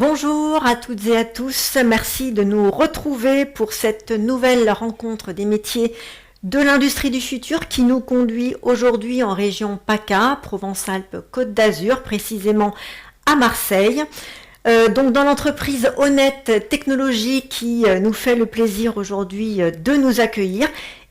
Bonjour à toutes et à tous, merci de nous retrouver pour cette nouvelle rencontre des métiers de l'industrie du futur qui nous conduit aujourd'hui en région PACA, Provence-Alpes-Côte d'Azur, précisément à Marseille. Donc dans l'entreprise Honnête Technologies qui nous fait le plaisir aujourd'hui de nous accueillir.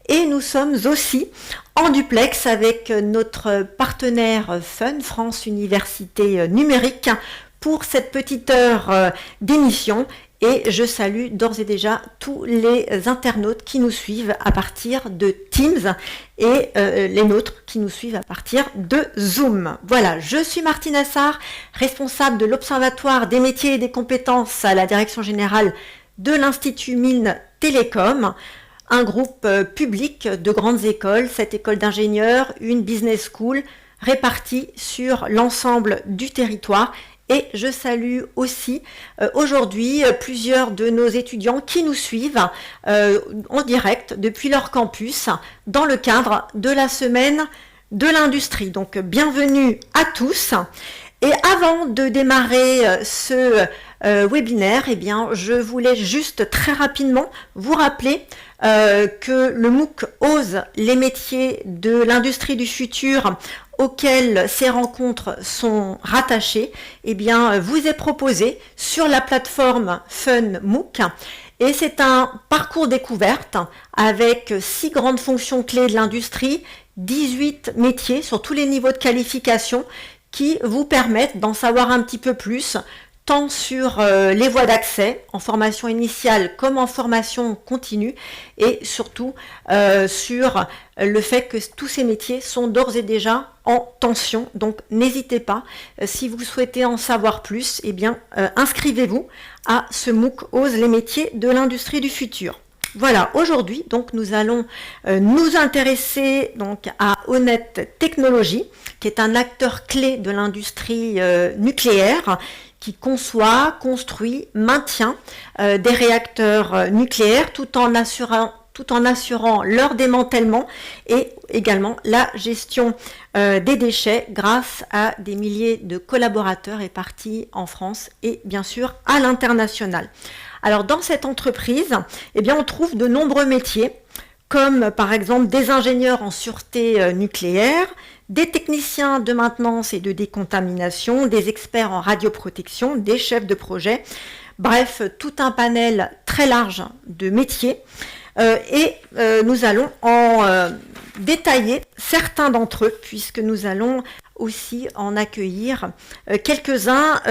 Et nous sommes aussi en duplex avec notre partenaire Fun, France Université Numérique, pour cette petite heure d'émission. Et je salue d'ores et déjà tous les internautes qui nous suivent à partir de Teams et les nôtres qui nous suivent à partir de Zoom. Voilà, je suis Martine Assard, responsable de l'Observatoire des métiers et des compétences à la Direction générale de l'Institut Mines Télécom, un groupe public de grandes écoles, 7 écoles d'ingénieurs, une business school répartie sur l'ensemble du territoire. Et je salue aussi aujourd'hui plusieurs de nos étudiants qui nous suivent en direct depuis leur campus dans le cadre de la semaine de l'industrie. Donc bienvenue à tous. Et avant de démarrer ce webinaire, eh bien, je voulais juste très rapidement vous rappeler que le MOOC Ose les métiers de l'industrie du futur auxquels ces rencontres sont rattachées, eh bien, vous est proposé sur la plateforme Fun MOOC. Et c'est un parcours découverte avec 6 grandes fonctions clés de l'industrie, 18 métiers sur tous les niveaux de qualification qui vous permettent d'en savoir un petit peu plus, tant sur les voies d'accès, en formation initiale comme en formation continue, et surtout sur le fait que tous ces métiers sont d'ores et déjà en tension. Donc n'hésitez pas, si vous souhaitez en savoir plus, eh bien inscrivez-vous à ce MOOC Ose les métiers de l'industrie du futur. Voilà, aujourd'hui, donc nous allons nous intéresser donc à Honnête Technologies, qui est un acteur clé de l'industrie nucléaire, qui conçoit, construit, maintient des réacteurs nucléaires tout en assurant leur démantèlement et également la gestion des déchets grâce à des milliers de collaborateurs répartis en France et bien sûr à l'international. Alors dans cette entreprise, eh bien, on trouve de nombreux métiers comme par exemple des ingénieurs en sûreté nucléaire, des techniciens de maintenance et de décontamination, des experts en radioprotection, des chefs de projet, bref, tout un panel très large de métiers. Nous allons en détailler certains d'entre eux, puisque nous allons aussi en accueillir quelques-uns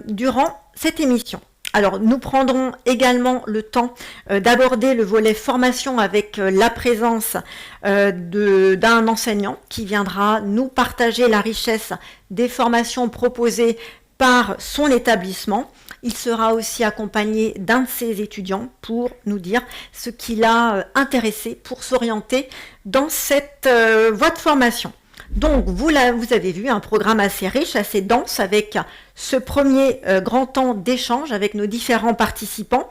durant cette émission. Alors, nous prendrons également le temps d'aborder le volet formation avec la présence d'un enseignant qui viendra nous partager la richesse des formations proposées par son établissement. Il sera aussi accompagné d'un de ses étudiants pour nous dire ce qui l'a intéressé pour s'orienter dans cette voie de formation. Donc, vous avez vu un programme assez riche, assez dense, avec ce premier grand temps d'échange avec nos différents participants.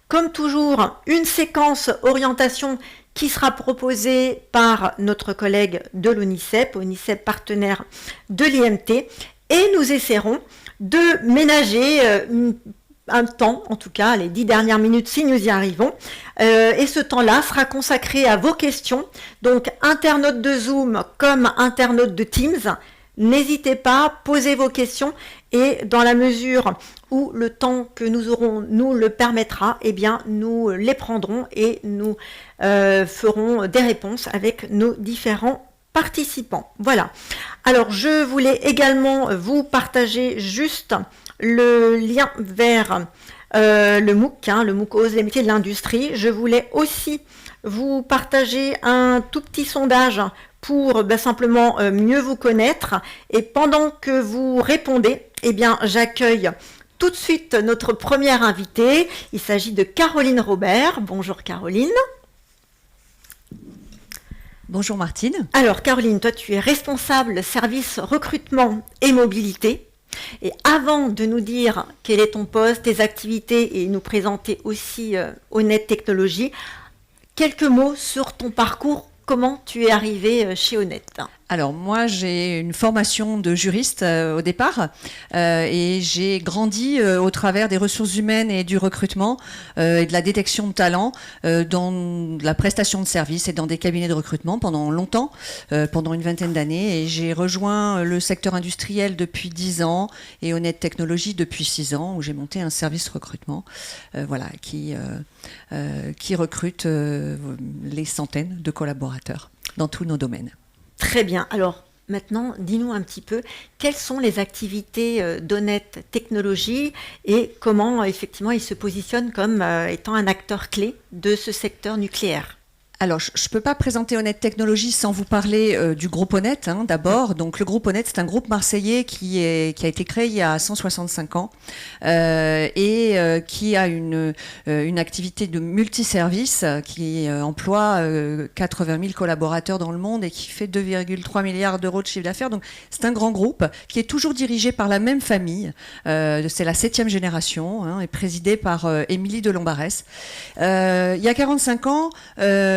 Comme toujours, une séquence orientation qui sera proposée par notre collègue de l'ONICEP, ONICEP partenaire de l'IMT, et nous essaierons de ménager un temps, en tout cas les 10 dernières minutes si nous y arrivons, et ce temps-là sera consacré à vos questions, donc internautes de Zoom comme internautes de Teams, n'hésitez pas, posez vos questions, et dans la mesure où le temps que nous aurons nous le permettra, eh bien nous les prendrons et nous ferons des réponses avec nos différents participants. Voilà. Alors je voulais également vous partager juste le lien vers le MOOC, le MOOC Ose les métiers de l'industrie. Je voulais aussi vous partager un tout petit sondage pour simplement mieux vous connaître. Et pendant que vous répondez, eh bien j'accueille tout de suite notre première invitée. Il s'agit de Caroline Robert. Bonjour Caroline. Bonjour Martine. Alors Caroline, toi tu es responsable service recrutement et mobilité. Et avant de nous dire quel est ton poste, tes activités et nous présenter aussi Honnête Technologies, quelques mots sur ton parcours. Comment tu es arrivée chez Honnête? Alors moi j'ai une formation de juriste au départ et j'ai grandi au travers des ressources humaines et du recrutement et de la détection de talents dans la prestation de services et dans des cabinets de recrutement pendant longtemps, pendant une vingtaine d'années, et j'ai rejoint le secteur industriel depuis 10 ans et Honnête Technologies depuis 6 ans où j'ai monté un service recrutement qui recrute les centaines de collaborateurs dans tous nos domaines. Très bien. Alors maintenant, dis-nous un petit peu quelles sont les activités d'Honnête Technologies et comment effectivement il se positionne comme étant un acteur clé de ce secteur nucléaire. Alors, je ne peux pas présenter Honnête Technologies sans vous parler du groupe Honnête, d'abord. Donc, le groupe Honnête, c'est un groupe marseillais qui a été créé il y a 165 ans et qui a une activité de multiservice qui emploie 80 000 collaborateurs dans le monde et qui fait 2,3 milliards d'euros de chiffre d'affaires. Donc, c'est un grand groupe qui est toujours dirigé par la même famille. C'est la 7e génération et présidée par Émilie de Lombarès. Il y a 45 ans,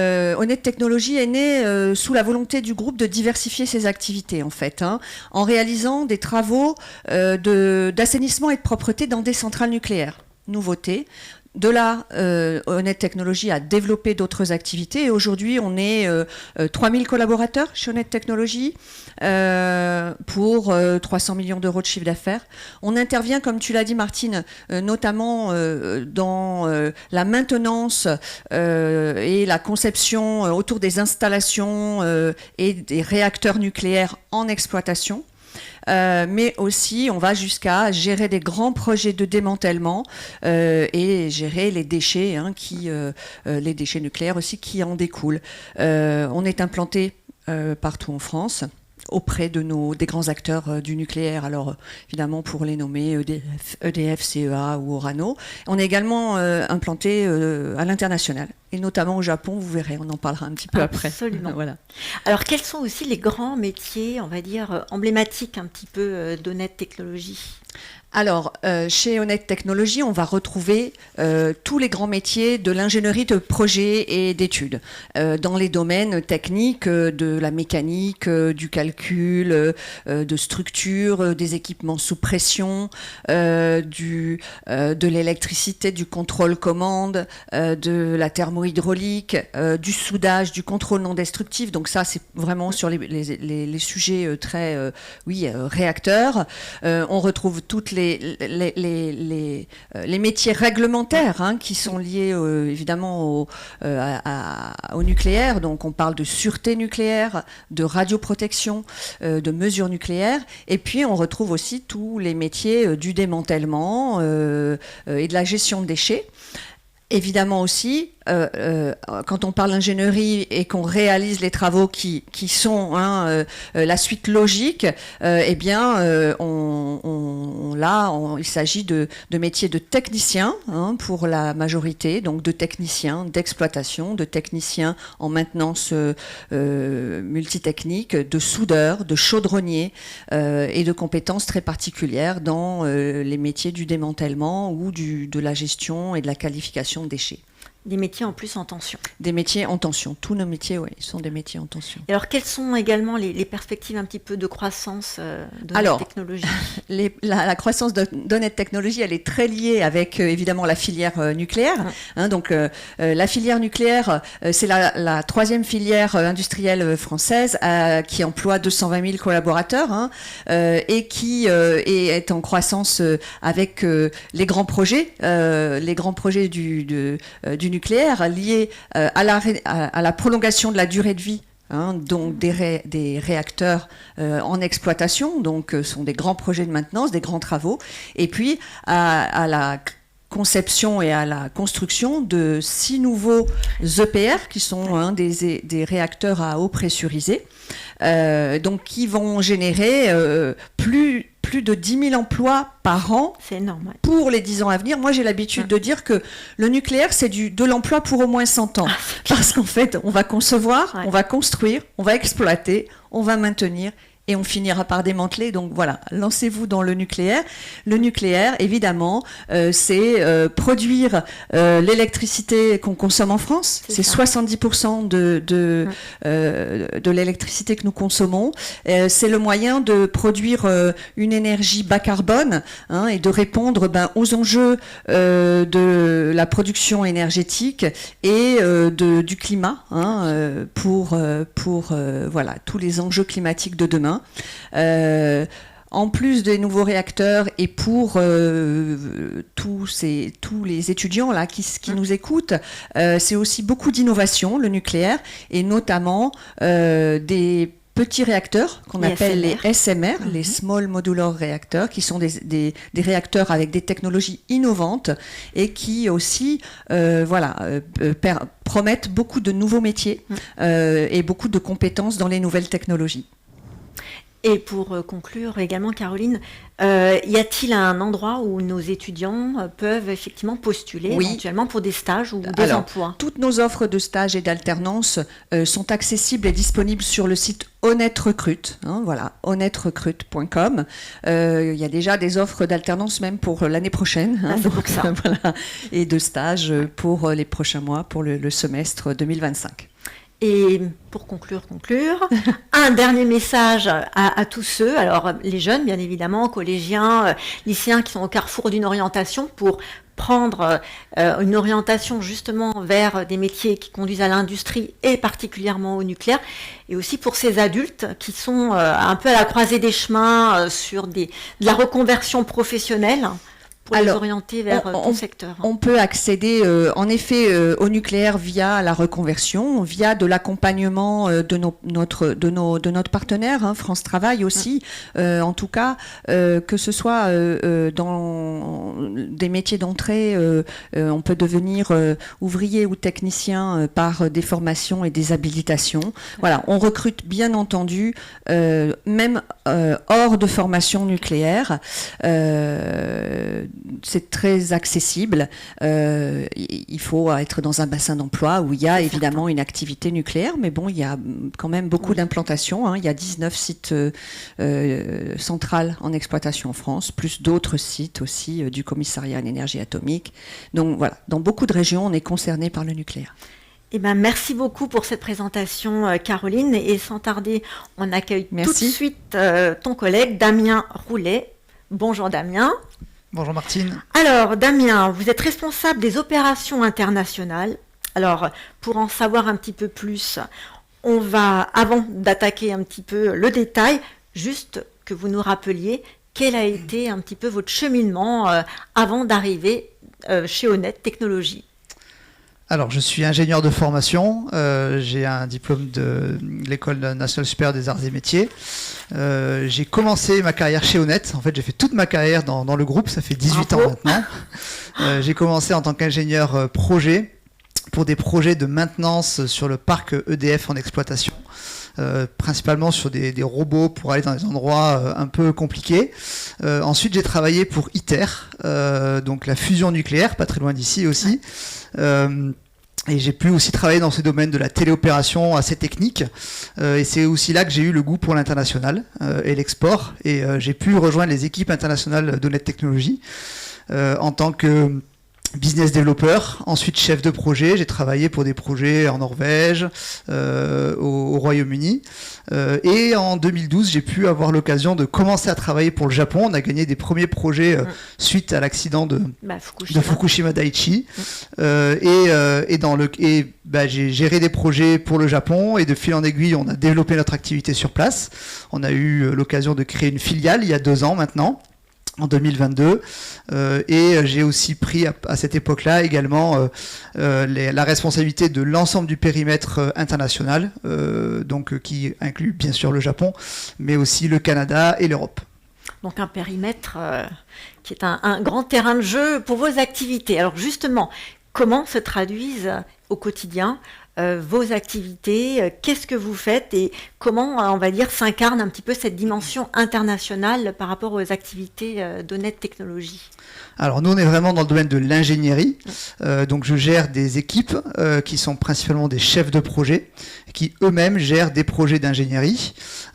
Honnête Technologies est née sous la volonté du groupe de diversifier ses activités, en fait, en réalisant des travaux d'assainissement et de propreté dans des centrales nucléaires. Nouveauté. De là, Honnête Technologies a développé d'autres activités et aujourd'hui, on est 3000 collaborateurs chez Honnête Technologies pour 300 millions d'euros de chiffre d'affaires. On intervient, comme tu l'as dit Martine, notamment dans la maintenance et la conception autour des installations et des réacteurs nucléaires en exploitation. Mais aussi on va jusqu'à gérer des grands projets de démantèlement et gérer les déchets, les déchets nucléaires aussi qui en découlent. On est implanté partout en France auprès des grands acteurs du nucléaire, alors évidemment pour les nommer EDF, CEA ou Orano. On est également implanté à l'international, et notamment au Japon, vous verrez, on en parlera un petit peu après. Absolument. Voilà. Alors quels sont aussi les grands métiers, on va dire, emblématiques un petit peu d'Honnête Technologies ? Alors, chez Honnête Technologies, on va retrouver tous les grands métiers de l'ingénierie de projet et d'études, dans les domaines techniques de la mécanique, du calcul, de structure, des équipements sous pression, de l'électricité, du contrôle-commande, de la thermohydraulique, du soudage, du contrôle non destructif. Donc ça, c'est vraiment sur les sujets très, réacteurs. On retrouve toutes les métiers réglementaires qui sont liés évidemment au nucléaire. Donc on parle de sûreté nucléaire, de radioprotection, de mesures nucléaires. Et puis on retrouve aussi tous les métiers du démantèlement et de la gestion de déchets. Évidemment aussi, quand on parle d'ingénierie et qu'on réalise les travaux qui sont la suite logique, il s'agit de métiers de techniciens pour la majorité, donc de techniciens d'exploitation, de techniciens en maintenance multitechnique, de soudeurs, de chaudronniers et de compétences très particulières dans les métiers du démantèlement ou de la gestion et de la qualification de déchets. Des métiers en plus en tension. Des métiers en tension. Tous nos métiers, sont des métiers en tension. Et alors, quelles sont également les perspectives un petit peu de croissance d'Honnête Technologies ? La croissance d'Honnête Technologies, elle est très liée avec, évidemment, la filière nucléaire. Donc, la filière nucléaire, c'est la troisième filière industrielle française qui emploie 220 000 collaborateurs et qui est en croissance avec les grands projets du nucléaire liés à la prolongation de la durée de vie, donc des réacteurs en exploitation, donc sont des grands projets de maintenance, des grands travaux, et puis à la conception et à la construction de 6 nouveaux EPR qui sont des réacteurs à eau pressurisée, donc qui vont générer plus de 10 000 emplois par an. C'est énorme, pour les 10 ans à venir. Moi, j'ai l'habitude de dire que le nucléaire, c'est de l'emploi pour au moins 100 ans. Parce qu'en fait, on va concevoir, on va construire, on va exploiter, on va maintenir et on finira par démanteler. Donc voilà, lancez-vous dans le nucléaire. Le nucléaire, évidemment, c'est produire l'électricité qu'on consomme en France. C'est 70% de l'électricité que nous consommons. C'est le moyen de produire une énergie bas carbone, hein, et de répondre aux enjeux de la production énergétique et du climat, hein, pour voilà, tous les enjeux climatiques de demain. En plus des nouveaux réacteurs et pour tous les étudiants là qui nous écoutent, c'est aussi beaucoup d'innovation, le nucléaire, et notamment des petits réacteurs qu'on appelle les SMR, les Small Modular Reactors, qui sont des réacteurs avec des technologies innovantes et qui aussi promettent beaucoup de nouveaux métiers et beaucoup de compétences dans les nouvelles technologies. Et pour conclure également, Caroline, y a-t-il un endroit où nos étudiants peuvent effectivement postuler éventuellement pour des stages ou des emplois? Toutes nos offres de stages et d'alternance sont accessibles et disponibles sur le site Honnête Recrute, hein, voilà, honnêterecrute.com. Il y a déjà des offres d'alternance même pour l'année prochaine, hein, c'est pour ça. Voilà, et de stages pour les prochains mois, pour le semestre 2025. Et pour conclure, un dernier message à tous ceux, alors les jeunes bien évidemment, collégiens, lycéens qui sont au carrefour d'une orientation pour prendre une orientation justement vers des métiers qui conduisent à l'industrie et particulièrement au nucléaire, et aussi pour ces adultes qui sont un peu à la croisée des chemins sur de la reconversion professionnelle. Pour les orienter vers ton secteur. On peut accéder en effet au nucléaire via la reconversion, via de l'accompagnement de notre partenaire, hein, France Travail aussi, en tout cas, que ce soit dans des métiers d'entrée, on peut devenir ouvrier ou technicien par des formations et des habilitations. Voilà, on recrute bien entendu, même hors de formation nucléaire. C'est très accessible. Il faut être dans un bassin d'emploi où il y a évidemment une activité nucléaire, mais bon, il y a quand même beaucoup d'implantations, hein. Il y a 19 sites centrales en exploitation en France, plus d'autres sites aussi du commissariat à l'énergie atomique. Donc voilà, dans beaucoup de régions, on est concerné par le nucléaire. Merci beaucoup pour cette présentation, Caroline. Et sans tarder, on accueille tout de suite ton collègue Damien Roulet. Bonjour Damien. Bonjour Martine. Alors Damien, vous êtes responsable des opérations internationales. Alors pour en savoir un petit peu plus, on va, avant d'attaquer un petit peu le détail, juste que vous nous rappeliez quel a été un petit peu votre cheminement avant d'arriver chez Honnête Technologies. Alors, je suis ingénieur de formation, j'ai un diplôme de l'École nationale supérieure des arts et métiers. J'ai commencé ma carrière chez Honnête, en fait j'ai fait toute ma carrière dans le groupe, ça fait 18 ans maintenant. J'ai commencé en tant qu'ingénieur projet pour des projets de maintenance sur le parc EDF en exploitation. Principalement sur des robots pour aller dans des endroits un peu compliqués. Ensuite, j'ai travaillé pour ITER, donc la fusion nucléaire, pas très loin d'ici aussi. Et j'ai pu aussi travailler dans ce domaine de la téléopération assez technique. Et c'est aussi là que j'ai eu le goût pour l'international et l'export. Et j'ai pu rejoindre les équipes internationales d'Honnête Technologies en tant que business développeur, ensuite chef de projet. J'ai travaillé pour des projets en Norvège, au Royaume-Uni. Et en 2012, j'ai pu avoir l'occasion de commencer à travailler pour le Japon. On a gagné des premiers projets suite à l'accident de Fukushima Daiichi. J'ai géré des projets pour le Japon et de fil en aiguille, on a développé notre activité sur place. On a eu l'occasion de créer une filiale il y a 2 ans maintenant. En 2022, et j'ai aussi pris à cette époque-là également la responsabilité de l'ensemble du périmètre international, qui inclut bien sûr le Japon, mais aussi le Canada et l'Europe. Donc un périmètre qui est un grand terrain de jeu pour vos activités. Alors justement, comment se traduisent au quotidien vos activités, qu'est-ce que vous faites et comment, on va dire, s'incarne un petit peu cette dimension internationale par rapport aux activités d'Honnête Technologies? Alors nous, on est vraiment dans le domaine de l'ingénierie. Donc je gère des équipes qui sont principalement des chefs de projet, qui eux-mêmes gèrent des projets d'ingénierie.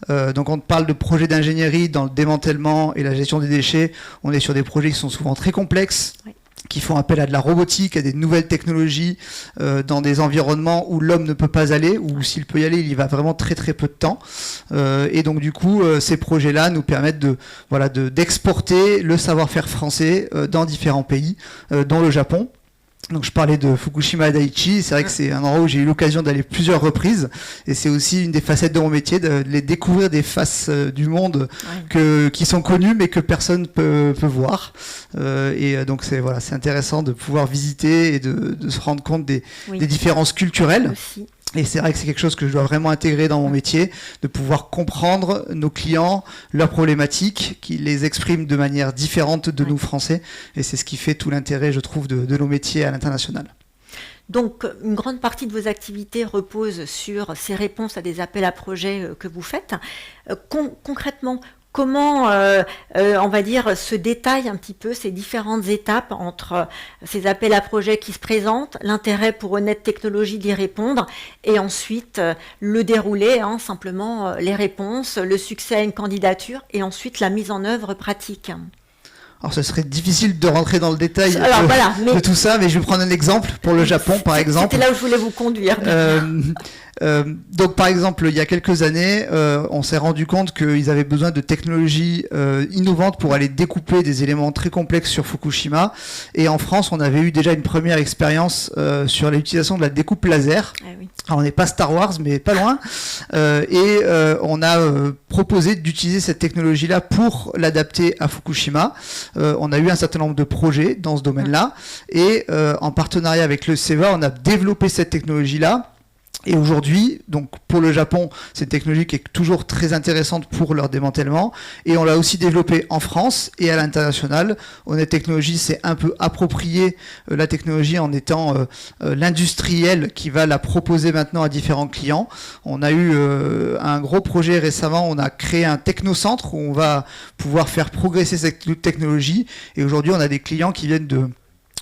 Donc on parle de projets d'ingénierie dans le démantèlement et la gestion des déchets. On est sur des projets qui sont souvent très complexes. Oui. Qui font appel à de la robotique, à des nouvelles technologies dans des environnements où l'homme ne peut pas aller, ou s'il peut y aller, il y va vraiment très très peu de temps. Et donc du coup, ces projets-là nous permettent d'exporter le savoir-faire français dans différents pays, dont le Japon. Donc je parlais de Fukushima Daiichi, c'est vrai que c'est un endroit où j'ai eu l'occasion d'aller plusieurs reprises et c'est aussi une des facettes de mon métier, de les découvrir des faces du monde qui sont connues mais que personne peut voir. Donc c'est intéressant de pouvoir visiter et de se rendre compte des différences culturelles. Aussi. Et c'est vrai que c'est quelque chose que je dois vraiment intégrer dans mon métier, de pouvoir comprendre nos clients, leurs problématiques, qu'ils les expriment de manière différente de nous Français. Et c'est ce qui fait tout l'intérêt, je trouve, de nos métiers à l'international. Donc, une grande partie de vos activités repose sur ces réponses à des appels à projets que vous faites. Concrètement, comment, on va dire, se détaillent un petit peu ces différentes étapes entre ces appels à projets qui se présentent, l'intérêt pour Honnête Technologies d'y répondre, et ensuite le déroulé, simplement les réponses, le succès à une candidature, et ensuite la mise en œuvre pratique. Alors, ce serait difficile de rentrer dans le détail de tout ça, mais je vais prendre un exemple pour le Japon, par exemple. C'était là où je voulais vous conduire. Donc, par exemple, il y a quelques années, on s'est rendu compte qu'ils avaient besoin de technologies innovantes pour aller découper des éléments très complexes sur Fukushima. Et en France, on avait eu déjà une première expérience sur l'utilisation de la découpe laser. Oui. Alors, on n'est pas Star Wars, mais pas loin. On a proposé d'utiliser cette technologie-là pour l'adapter à Fukushima. On a eu un certain nombre de projets dans ce domaine-là. Et en partenariat avec le CEVA, on a développé cette technologie-là. Et aujourd'hui, donc pour le Japon, c'est une technologie qui est toujours très intéressante pour leur démantèlement. Et on l'a aussi développée en France et à l'international. Honnête Technologies s'est un peu approprié la technologie en étant l'industriel qui va la proposer maintenant à différents clients. On a eu un gros projet récemment, on a créé un technocentre où on va pouvoir faire progresser cette technologie. Et aujourd'hui, on a des clients qui viennent de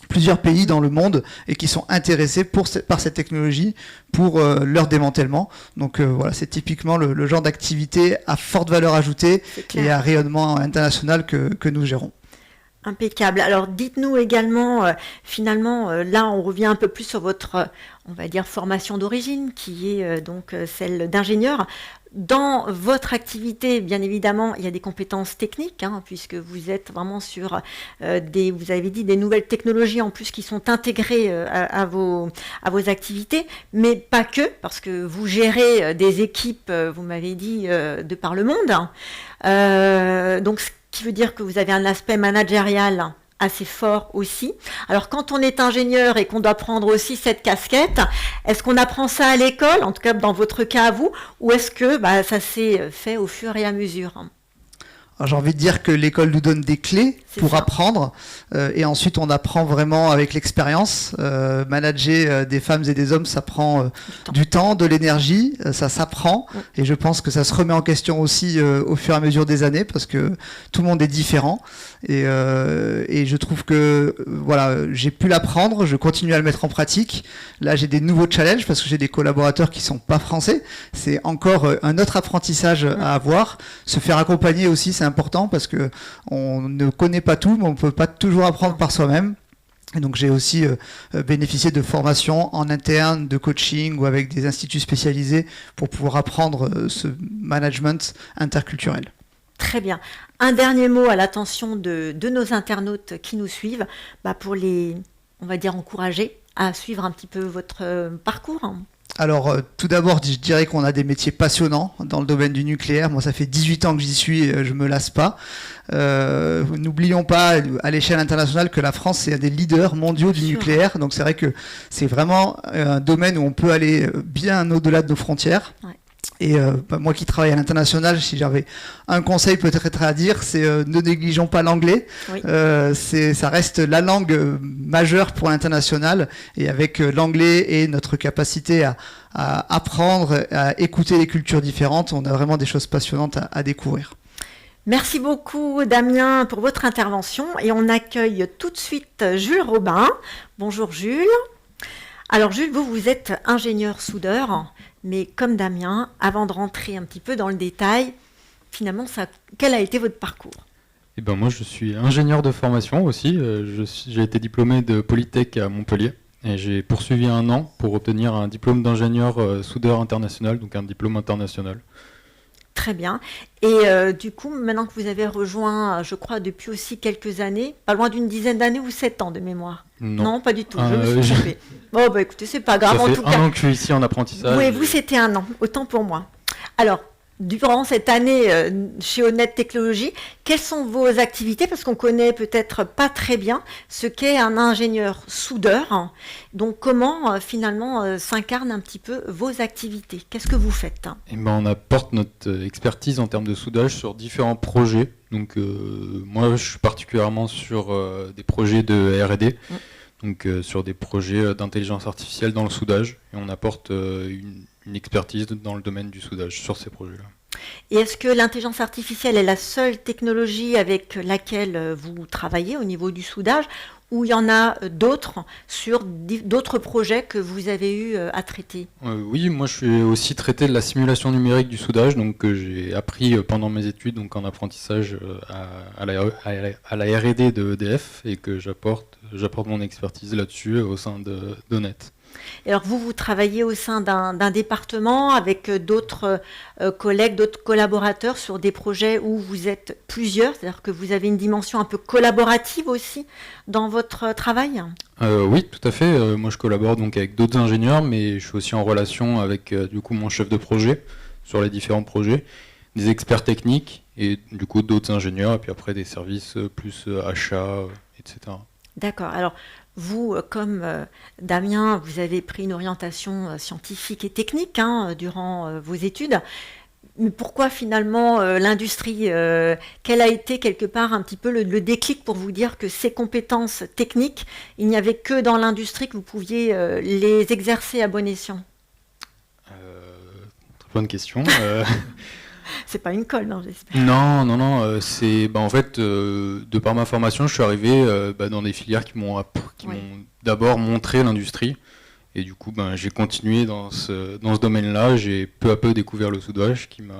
plusieurs pays dans le monde et qui sont intéressés par cette technologie pour leur démantèlement. Donc voilà, c'est typiquement le genre d'activité à forte valeur ajoutée et à rayonnement international que nous gérons. Impeccable. Alors dites-nous également, finalement, là on revient un peu plus sur votre, on va dire, formation d'origine, qui est donc celle d'ingénieur. Dans votre activité, bien évidemment, il y a des compétences techniques, puisque vous êtes vraiment sur vous avez dit, des nouvelles technologies en plus qui sont intégrées à vos activités, mais pas que, parce que vous gérez des équipes, vous m'avez dit, de par le monde. Donc, ce qui veut dire que vous avez un aspect managérial assez fort aussi. Alors quand on est ingénieur et qu'on doit prendre aussi cette casquette, est-ce qu'on apprend ça à l'école, en tout cas dans votre cas à vous, ou est-ce que ça s'est fait au fur et à mesure? Alors, j'ai envie de dire que l'école nous donne des clés pour apprendre et ensuite on apprend vraiment avec l'expérience. Manager des femmes et des hommes, ça prend du temps, de l'énergie, ça s'apprend et je pense que ça se remet en question aussi au fur et à mesure des années parce que tout le monde est différent et je trouve que voilà, j'ai pu l'apprendre, je continue à le mettre en pratique. Là j'ai des nouveaux challenges parce que j'ai des collaborateurs qui sont pas français, c'est encore un autre apprentissage à avoir. Se faire accompagner aussi, c'est important parce que on ne connaît pas tout, mais on ne peut pas toujours apprendre par soi-même. Et donc j'ai aussi bénéficié de formations en interne, de coaching ou avec des instituts spécialisés pour pouvoir apprendre ce management interculturel. Très bien. Un dernier mot à l'attention de nos internautes qui nous suivent, pour les, on va dire, encourager à suivre un petit peu votre parcours. Alors, tout d'abord, je dirais qu'on a des métiers passionnants dans le domaine du nucléaire. Moi, ça fait 18 ans que j'y suis et je me lasse pas. N'oublions pas, à l'échelle internationale, que la France, c'est un des leaders mondiaux du nucléaire. Donc, c'est vrai que c'est vraiment un domaine où on peut aller bien au-delà de nos frontières. Ouais. Et moi qui travaille à l'international, si j'avais un conseil peut-être à dire, c'est ne négligeons pas l'anglais. Oui. Ça reste la langue majeure pour l'international. Et avec l'anglais et notre capacité à apprendre, à écouter les cultures différentes, on a vraiment des choses passionnantes à découvrir. Merci beaucoup Damien pour votre intervention et on accueille tout de suite Jules Robin. Bonjour Jules. Alors Jules, vous êtes ingénieur soudeur, mais comme Damien, avant de rentrer un petit peu dans le détail, finalement, quel a été votre parcours ? Eh ben moi je suis ingénieur de formation aussi, j'ai été diplômé de Polytech à Montpellier et j'ai poursuivi 1 an pour obtenir un diplôme d'ingénieur soudeur international, donc un diplôme international. Très bien. Et du coup, maintenant que vous avez rejoint, je crois, depuis aussi quelques années, pas loin d'une dizaine d'années ou 7 ans de mémoire ? Non, pas du tout, je me suis trompée. Bon, bah écoutez, c'est pas grave. Ça fait 1 an que je suis ici en apprentissage. Oui, vous, c'était 1 an, autant pour moi. Alors, durant cette année chez Honnête Technologies, quelles sont vos activités ? Parce qu'on connaît peut-être pas très bien ce qu'est un ingénieur soudeur. Donc comment finalement s'incarnent un petit peu vos activités ? Qu'est-ce que vous faites ? Eh ben, on apporte notre expertise en termes de soudage sur différents projets. Donc moi je suis particulièrement sur des projets de R&D. Donc sur des projets d'intelligence artificielle dans le soudage. Et on apporte une expertise dans le domaine du soudage sur ces projets-là. Et est-ce que l'intelligence artificielle est la seule technologie avec laquelle vous travaillez au niveau du soudage, ou il y en a d'autres sur d'autres projets que vous avez eu à traiter ? Oui, moi je suis aussi traité de la simulation numérique du soudage, donc j'ai appris pendant mes études donc en apprentissage à la R&D de EDF et que j'apporte mon expertise là-dessus au sein d'Honnête. Alors vous travaillez au sein d'un département avec d'autres collègues, d'autres collaborateurs sur des projets où vous êtes plusieurs, c'est-à-dire que vous avez une dimension un peu collaborative aussi dans votre travail ? Oui, tout à fait. Moi je collabore donc avec d'autres ingénieurs, mais je suis aussi en relation avec du coup mon chef de projet sur les différents projets, des experts techniques et du coup d'autres ingénieurs, et puis après des services plus achats, etc. D'accord. Alors, vous, comme Damien, vous avez pris une orientation scientifique et technique durant vos études. Mais pourquoi finalement l'industrie quel a été quelque part un petit peu le déclic pour vous dire que ces compétences techniques, il n'y avait que dans l'industrie que vous pouviez les exercer à bon escient ? Très bonne question. C'est pas une colle, non, j'espère. Non. C'est en fait, de par ma formation, je suis arrivé dans des filières qui m'ont d'abord montré l'industrie. Et du coup, j'ai continué dans ce domaine-là. J'ai peu à peu découvert le soudage qui m'a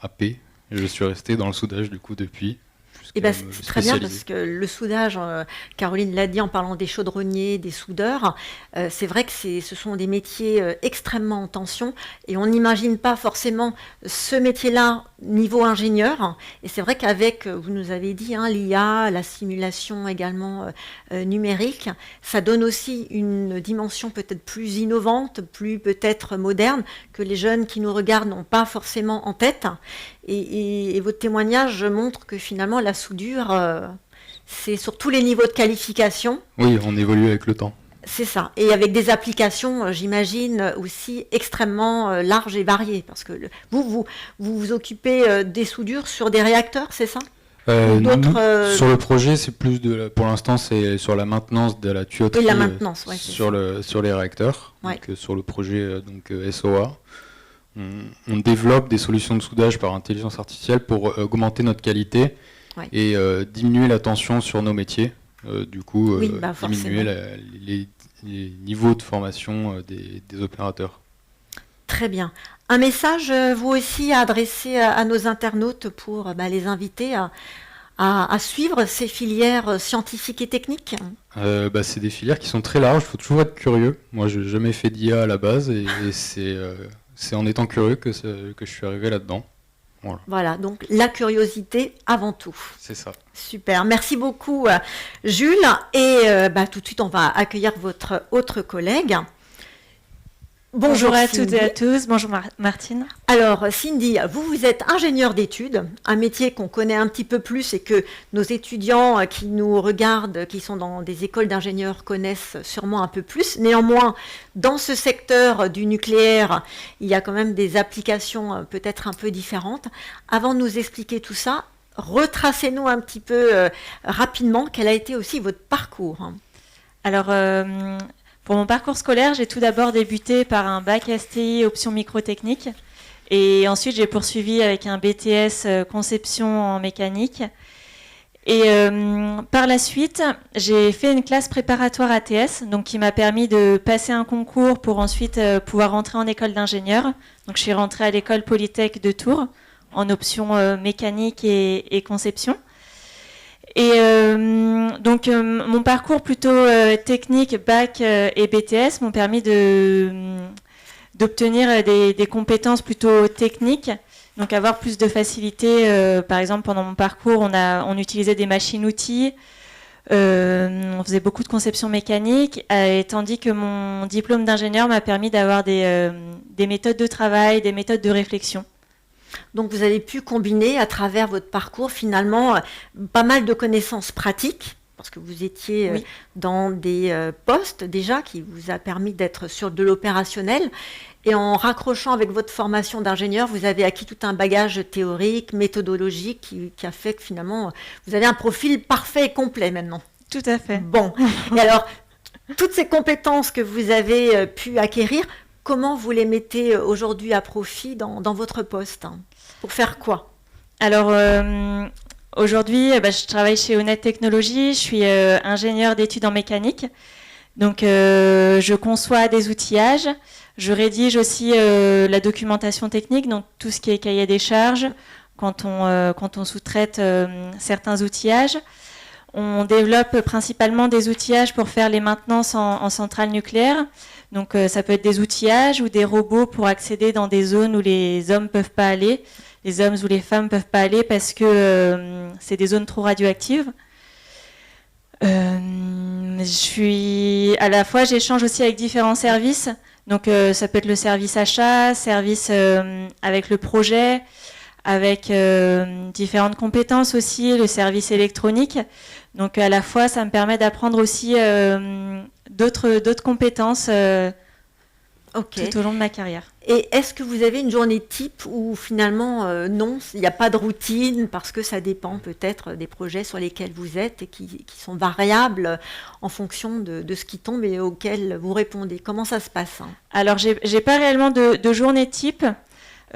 happé. Et je suis resté dans le soudage du coup depuis. C'est très bien parce que le soudage, Caroline l'a dit en parlant des chaudronniers, des soudeurs, c'est vrai que ce sont des métiers extrêmement en tension et on n'imagine pas forcément ce métier-là niveau ingénieur. Et c'est vrai qu'avec, vous nous avez dit, l'IA, la simulation également numérique, ça donne aussi une dimension peut-être plus innovante, plus peut-être moderne, que les jeunes qui nous regardent n'ont pas forcément en tête. Et votre témoignage montre que finalement la soudure, c'est sur tous les niveaux de qualification. Oui, on évolue avec le temps. C'est ça. Et avec des applications, j'imagine, aussi extrêmement larges et variées. Parce que vous occupez des soudures sur des réacteurs, c'est ça ? Sur le projet, c'est plus pour l'instant, c'est sur la maintenance de la tuyauterie. Et la maintenance, sur les réacteurs. Ouais. Donc, sur le projet SOA. On développe des solutions de soudage par intelligence artificielle pour augmenter notre qualité et diminuer la tension sur nos métiers. Diminuer les niveaux de formation des opérateurs. Très bien. Un message, vous aussi, à adresser à nos internautes pour les inviter à suivre ces filières scientifiques et techniques ? C'est des filières qui sont très larges, il faut toujours être curieux. Moi, je n'ai jamais fait d'IA à la base et c'est en étant curieux que je suis arrivé là-dedans. Voilà, donc la curiosité avant tout. C'est ça. Super, merci beaucoup Jules. Et tout de suite, on va accueillir votre autre collègue. Bonjour à Cindy. toutes et à tous. Bonjour Martine. Alors Cindy, vous êtes ingénieure d'études, un métier qu'on connaît un petit peu plus et que nos étudiants qui nous regardent, qui sont dans des écoles d'ingénieurs, connaissent sûrement un peu plus. Néanmoins, dans ce secteur du nucléaire, il y a quand même des applications peut-être un peu différentes. Avant de nous expliquer tout ça, retracez-nous un petit peu rapidement quel a été aussi votre parcours. Alors, pour mon parcours scolaire, j'ai tout d'abord débuté par un bac STI option microtechnique et ensuite j'ai poursuivi avec un BTS conception en mécanique. Et par la suite, j'ai fait une classe préparatoire ATS, donc qui m'a permis de passer un concours pour ensuite pouvoir rentrer en école d'ingénieur. Donc je suis rentrée à l'école Polytech de Tours en option mécanique et conception. Et donc mon parcours plutôt technique, bac et BTS m'ont permis d'obtenir des compétences plutôt techniques, donc avoir plus de facilité. Par exemple, pendant mon parcours, on utilisait des machines-outils, on faisait beaucoup de conception mécanique, tandis que mon diplôme d'ingénieur m'a permis d'avoir des méthodes de travail, des méthodes de réflexion. Donc vous avez pu combiner à travers votre parcours finalement pas mal de connaissances pratiques, parce que vous étiez dans des postes déjà qui vous a permis d'être sur de l'opérationnel. Et en raccrochant avec votre formation d'ingénieur, vous avez acquis tout un bagage théorique, méthodologique qui a fait que finalement vous avez un profil parfait et complet maintenant. Tout à fait. Bon, et alors toutes ces compétences que vous avez pu acquérir, comment vous les mettez aujourd'hui à profit dans votre poste? Pour faire quoi? Alors, aujourd'hui, je travaille chez Honnête Technologies. Je suis ingénieure d'études en mécanique. Donc, je conçois des outillages. Je rédige aussi la documentation technique, donc tout ce qui est cahier des charges, quand on sous-traite certains outillages. On développe principalement des outillages pour faire les maintenances en centrale nucléaire. Donc ça peut être des outillages ou des robots pour accéder dans des zones où les hommes peuvent pas aller, les hommes ou les femmes peuvent pas aller parce que c'est des zones trop radioactives. J'échange aussi avec différents services. Donc ça peut être le service achat, service avec le projet, avec différentes compétences aussi, le service électronique. Donc à la fois, ça me permet d'apprendre aussi d'autres compétences tout au long de ma carrière. Et est-ce que vous avez une journée type où finalement, non, il n'y a pas de routine parce que ça dépend peut-être des projets sur lesquels vous êtes et qui sont variables en fonction de ce qui tombe et auxquels vous répondez? Comment ça se passe? Alors, j'ai pas réellement de journée type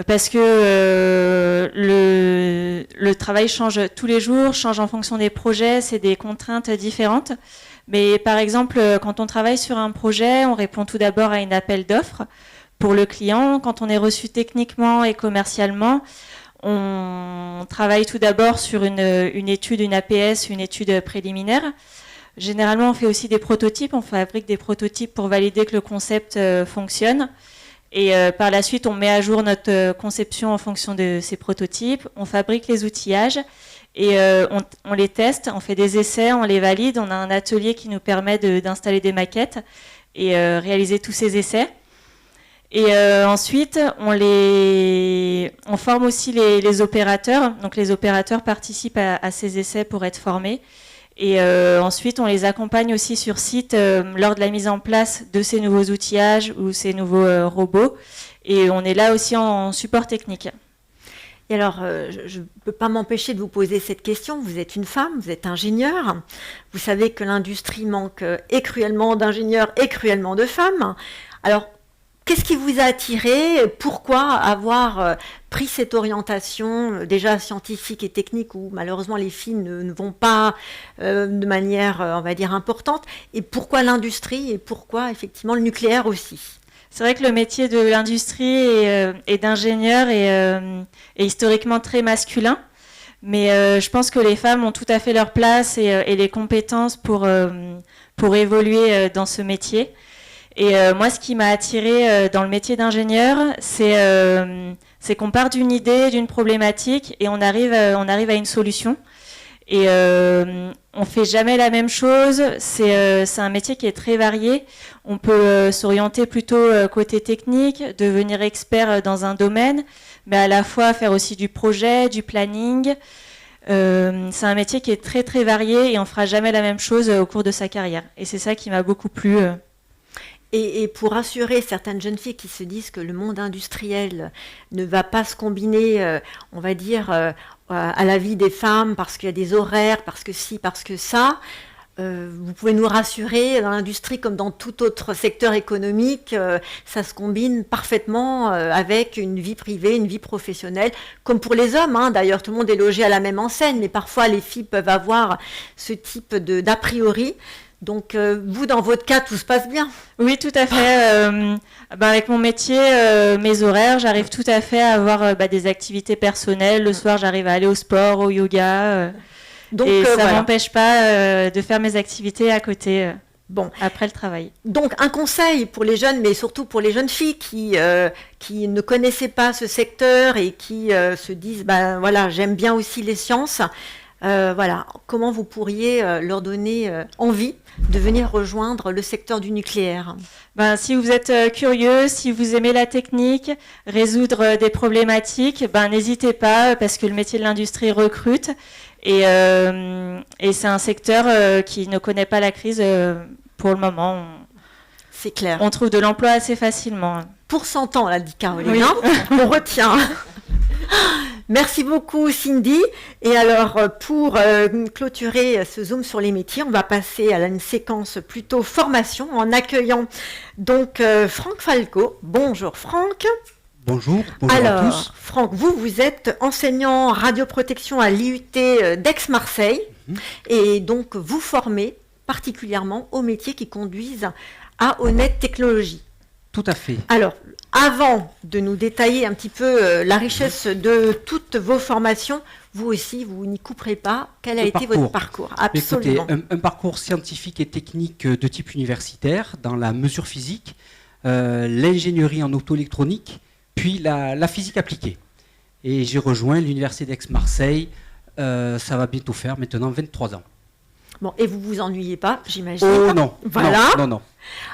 parce que le travail change tous les jours, change en fonction des projets, c'est des contraintes différentes. Mais par exemple, quand on travaille sur un projet, on répond tout d'abord à une appel d'offres pour le client. Quand on est reçu techniquement et commercialement, on travaille tout d'abord sur une étude, une APS, une étude préliminaire. Généralement, on fait aussi des prototypes. On fabrique des prototypes pour valider que le concept fonctionne. Et par la suite, on met à jour notre conception en fonction de ces prototypes. On fabrique les outillages. Et on les teste, on fait des essais, on les valide. On a un atelier qui nous permet d'installer des maquettes et réaliser tous ces essais. Et ensuite, on forme aussi les opérateurs. Donc les opérateurs participent à ces essais pour être formés. Et ensuite, on les accompagne aussi sur site lors de la mise en place de ces nouveaux outillages ou ces nouveaux robots. Et on est là aussi en support technique. Et alors, je ne peux pas m'empêcher de vous poser cette question. Vous êtes une femme, vous êtes ingénieure. Vous savez que l'industrie manque et cruellement d'ingénieurs et cruellement de femmes. Alors, qu'est-ce qui vous a attiré? Pourquoi avoir pris cette orientation déjà scientifique et technique où malheureusement les filles ne vont pas de manière, on va dire, importante? Et pourquoi l'industrie et pourquoi effectivement le nucléaire aussi? C'est vrai que le métier de l'industrie et d'ingénieur est historiquement très masculin, mais je pense que les femmes ont tout à fait leur place et les compétences pour évoluer dans ce métier. Et moi, ce qui m'a attirée dans le métier d'ingénieur, c'est qu'on part d'une idée, d'une problématique, et on arrive à une solution. Et on fait jamais la même chose. C'est un métier qui est très varié. On peut s'orienter plutôt côté technique, devenir expert dans un domaine, mais à la fois faire aussi du projet, du planning. C'est un métier qui est très très varié et on fera jamais la même chose au cours de sa carrière. Et c'est ça qui m'a beaucoup plu. Et pour rassurer certaines jeunes filles qui se disent que le monde industriel ne va pas se combiner, on va dire, à la vie des femmes parce qu'il y a des horaires, parce que ci, parce que ça, vous pouvez nous rassurer, dans l'industrie comme dans tout autre secteur économique, ça se combine parfaitement avec une vie privée, une vie professionnelle, comme pour les hommes. Hein. D'ailleurs, tout le monde est logé à la même enseigne, mais parfois les filles peuvent avoir ce type d'a priori. Donc, vous, dans votre cas, tout se passe bien? Oui, tout à fait. Avec mon métier, mes horaires, j'arrive tout à fait à avoir des activités personnelles. Le soir, j'arrive à aller au sport, au yoga. Donc, et ça ne m'empêche pas de faire mes activités à côté, après le travail. Donc, un conseil pour les jeunes, mais surtout pour les jeunes filles qui ne connaissaient pas ce secteur et qui se disent, j'aime bien aussi les sciences. Comment vous pourriez leur donner envie de venir rejoindre le secteur du nucléaire? Si vous êtes curieux, si vous aimez la technique, résoudre des problématiques, n'hésitez pas parce que le métier de l'industrie recrute et c'est un secteur qui ne connaît pas la crise pour le moment. C'est clair. On trouve de l'emploi assez facilement. Pour 100 ans, là, dit Caroline. Oui. On retient. Merci beaucoup Cindy. Et alors pour clôturer ce zoom sur les métiers, on va passer à une séquence plutôt formation en accueillant donc Franck Falco. Bonjour Franck. Bonjour à tous. Alors Franck, vous êtes enseignant radioprotection à l'IUT d'Aix-Marseille et donc vous formez particulièrement aux métiers qui conduisent à Honnête Technologies. Tout à fait. Alors, avant de nous détailler un petit peu la richesse de toutes vos formations, vous aussi, vous n'y couperez pas. Quel a été votre parcours? Absolument. Écoutez, un parcours scientifique et technique de type universitaire, dans la mesure physique, l'ingénierie en optoélectronique, puis la physique appliquée. Et j'ai rejoint l'université d'Aix-Marseille, ça va bientôt faire maintenant 23 ans. Bon, et vous vous ennuyez pas, j'imagine. Oh non. Voilà. Non.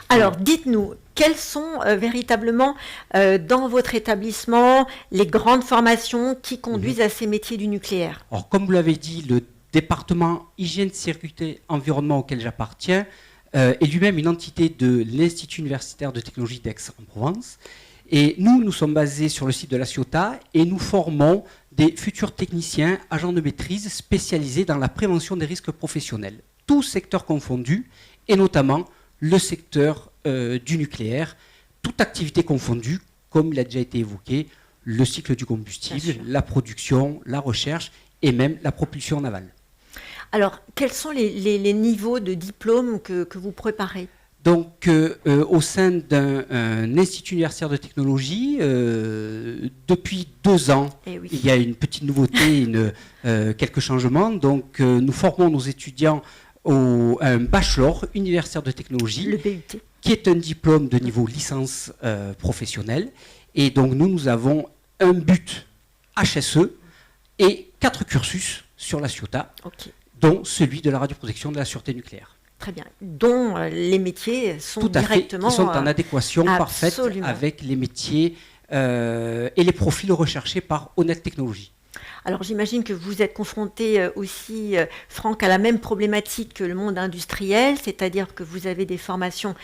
Alors, dites-nous, quelles sont véritablement dans votre établissement les grandes formations qui conduisent à ces métiers du nucléaire? Alors, comme vous l'avez dit, le département hygiène, sécurité, environnement auquel j'appartiens est lui-même une entité de l'Institut universitaire de technologie d'Aix-en-Provence. Et nous sommes basés sur le site de la Ciotat et nous formons des futurs techniciens, agents de maîtrise spécialisés dans la prévention des risques professionnels, tous secteurs confondus, et notamment le secteur du nucléaire, toute activité confondue, comme il a déjà été évoqué, le cycle du combustible, la production, la recherche et même la propulsion navale. Alors, quels sont les niveaux de diplôme que vous préparez? Donc, au sein d'un institut universitaire de technologie, depuis 2 ans, il y a une petite nouveauté, quelques changements. Donc, nous formons nos étudiants à un bachelor universitaire de technologie, le BUT, qui est un diplôme de niveau licence professionnelle. Et donc, nous avons un but HSE et 4 cursus sur la Ciotat, dont celui de la radioprotection de la sûreté nucléaire. Très bien, dont les métiers sont directement... Qui sont en adéquation parfaite avec les métiers et les profils recherchés par Honnête Technologies. Alors j'imagine que vous êtes confronté aussi, Franck, à la même problématique que le monde industriel, c'est-à-dire que vous avez des formations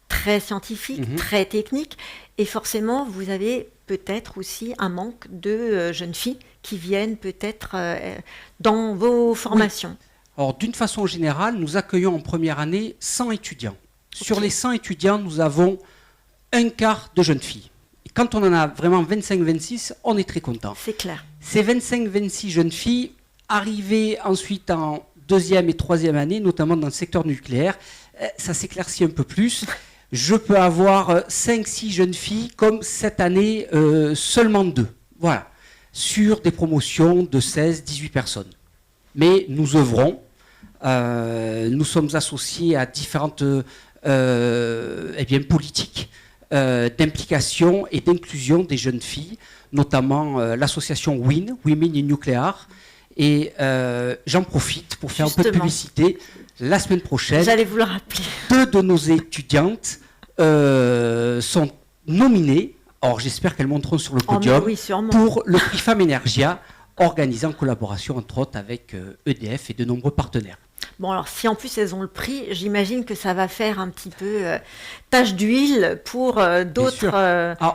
très scientifiques, très techniques, et forcément vous avez peut-être aussi un manque de jeunes filles qui viennent peut-être dans vos formations. Oui. Alors, d'une façon générale, nous accueillons en première année 100 étudiants. Sur les 100 étudiants, nous avons un quart de jeunes filles. Et quand on en a vraiment 25-26, on est très content. C'est clair. Ces 25-26 jeunes filles, arrivées ensuite en 2e et 3e année, notamment dans le secteur nucléaire, ça s'éclaircit un peu plus. Je peux avoir 5-6 jeunes filles, comme cette année, seulement 2. Voilà. Sur des promotions de 16-18 personnes. Mais nous œuvrons, nous sommes associés à différentes politiques d'implication et d'inclusion des jeunes filles, notamment l'association WIN, Women in Nuclear, Et j'en profite pour faire un peu de Justement. publicité. La semaine prochaine, J'allais vous le rappeler. 2 de nos étudiantes sont nominées, or j'espère qu'elles monteront sur le Oh, mais podium, oui, sûrement. pour le prix Femmes Energia, organisé en collaboration entre autres avec EDF et de nombreux partenaires. Bon, alors si en plus elles ont le prix, j'imagine que ça va faire un petit peu tache d'huile pour d'autres sûr.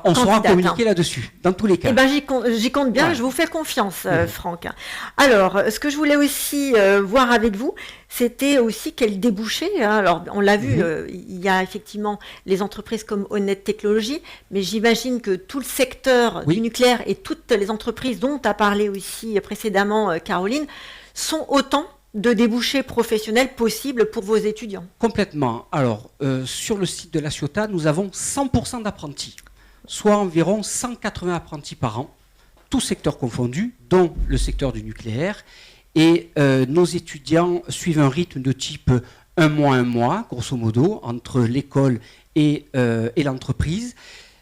On saura candidates, communiquer là-dessus, dans tous les cas. Eh ben, j'y compte bien, Ouais. je vous fais confiance, Franck. Alors, ce que je voulais aussi voir avec vous, c'était aussi quel débouché, hein. Alors, on l'a vu, il y a effectivement les entreprises comme Honnête Technologies, mais j'imagine que tout le secteur Oui. du nucléaire et toutes les entreprises dont a parlé aussi précédemment Caroline sont autant de débouchés professionnels possibles pour vos étudiants. Complètement. Alors, sur le site de la Ciotat, nous avons 100% d'apprentis, soit environ 180 apprentis par an, tous secteurs confondus, dont le secteur du nucléaire. Et nos étudiants suivent un rythme de type 1 mois, grosso modo, entre l'école et l'entreprise.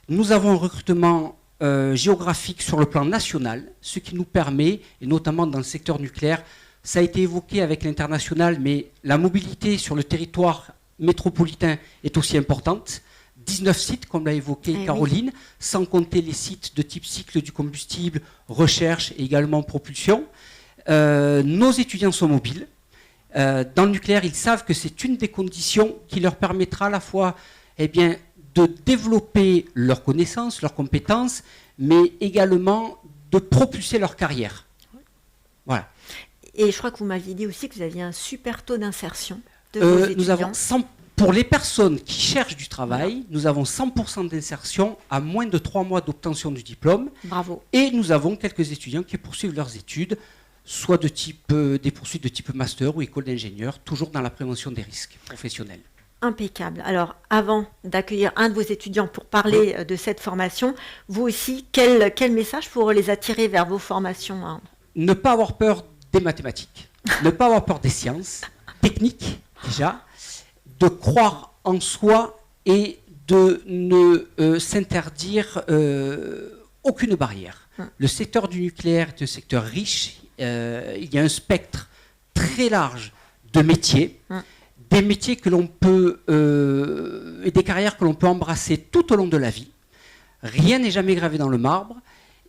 Nous avons un recrutement géographique sur le plan national, ce qui nous permet, et notamment dans le secteur nucléaire, ça a été évoqué avec l'international, mais la mobilité sur le territoire métropolitain est aussi importante. 19 sites, comme l'a évoqué Caroline, sans compter les sites de type cycle du combustible, recherche et également propulsion. Nos étudiants sont mobiles. Dans le nucléaire, ils savent que c'est une des conditions qui leur permettra à la fois de développer leurs connaissances, leurs compétences, mais également de propulser leur carrière. Voilà. Et je crois que vous m'aviez dit aussi que vous aviez un super taux d'insertion de vos étudiants. Nous avons pour les personnes qui cherchent du travail, nous avons 100% d'insertion à moins de 3 mois d'obtention du diplôme. Bravo. Et nous avons quelques étudiants qui poursuivent leurs études, soit de type, des poursuites de type master ou école d'ingénieur, toujours dans la prévention des risques professionnels. Impeccable. Alors, avant d'accueillir un de vos étudiants pour parler de cette formation, vous aussi, quel message pour les attirer vers vos formations, hein? Ne pas avoir peur des mathématiques, ne pas avoir peur des sciences, techniques déjà, de croire en soi et de ne s'interdire aucune barrière. Le secteur du nucléaire est un secteur riche, il y a un spectre très large de métiers, des métiers que l'on peut et des carrières que l'on peut embrasser tout au long de la vie. Rien n'est jamais gravé dans le marbre.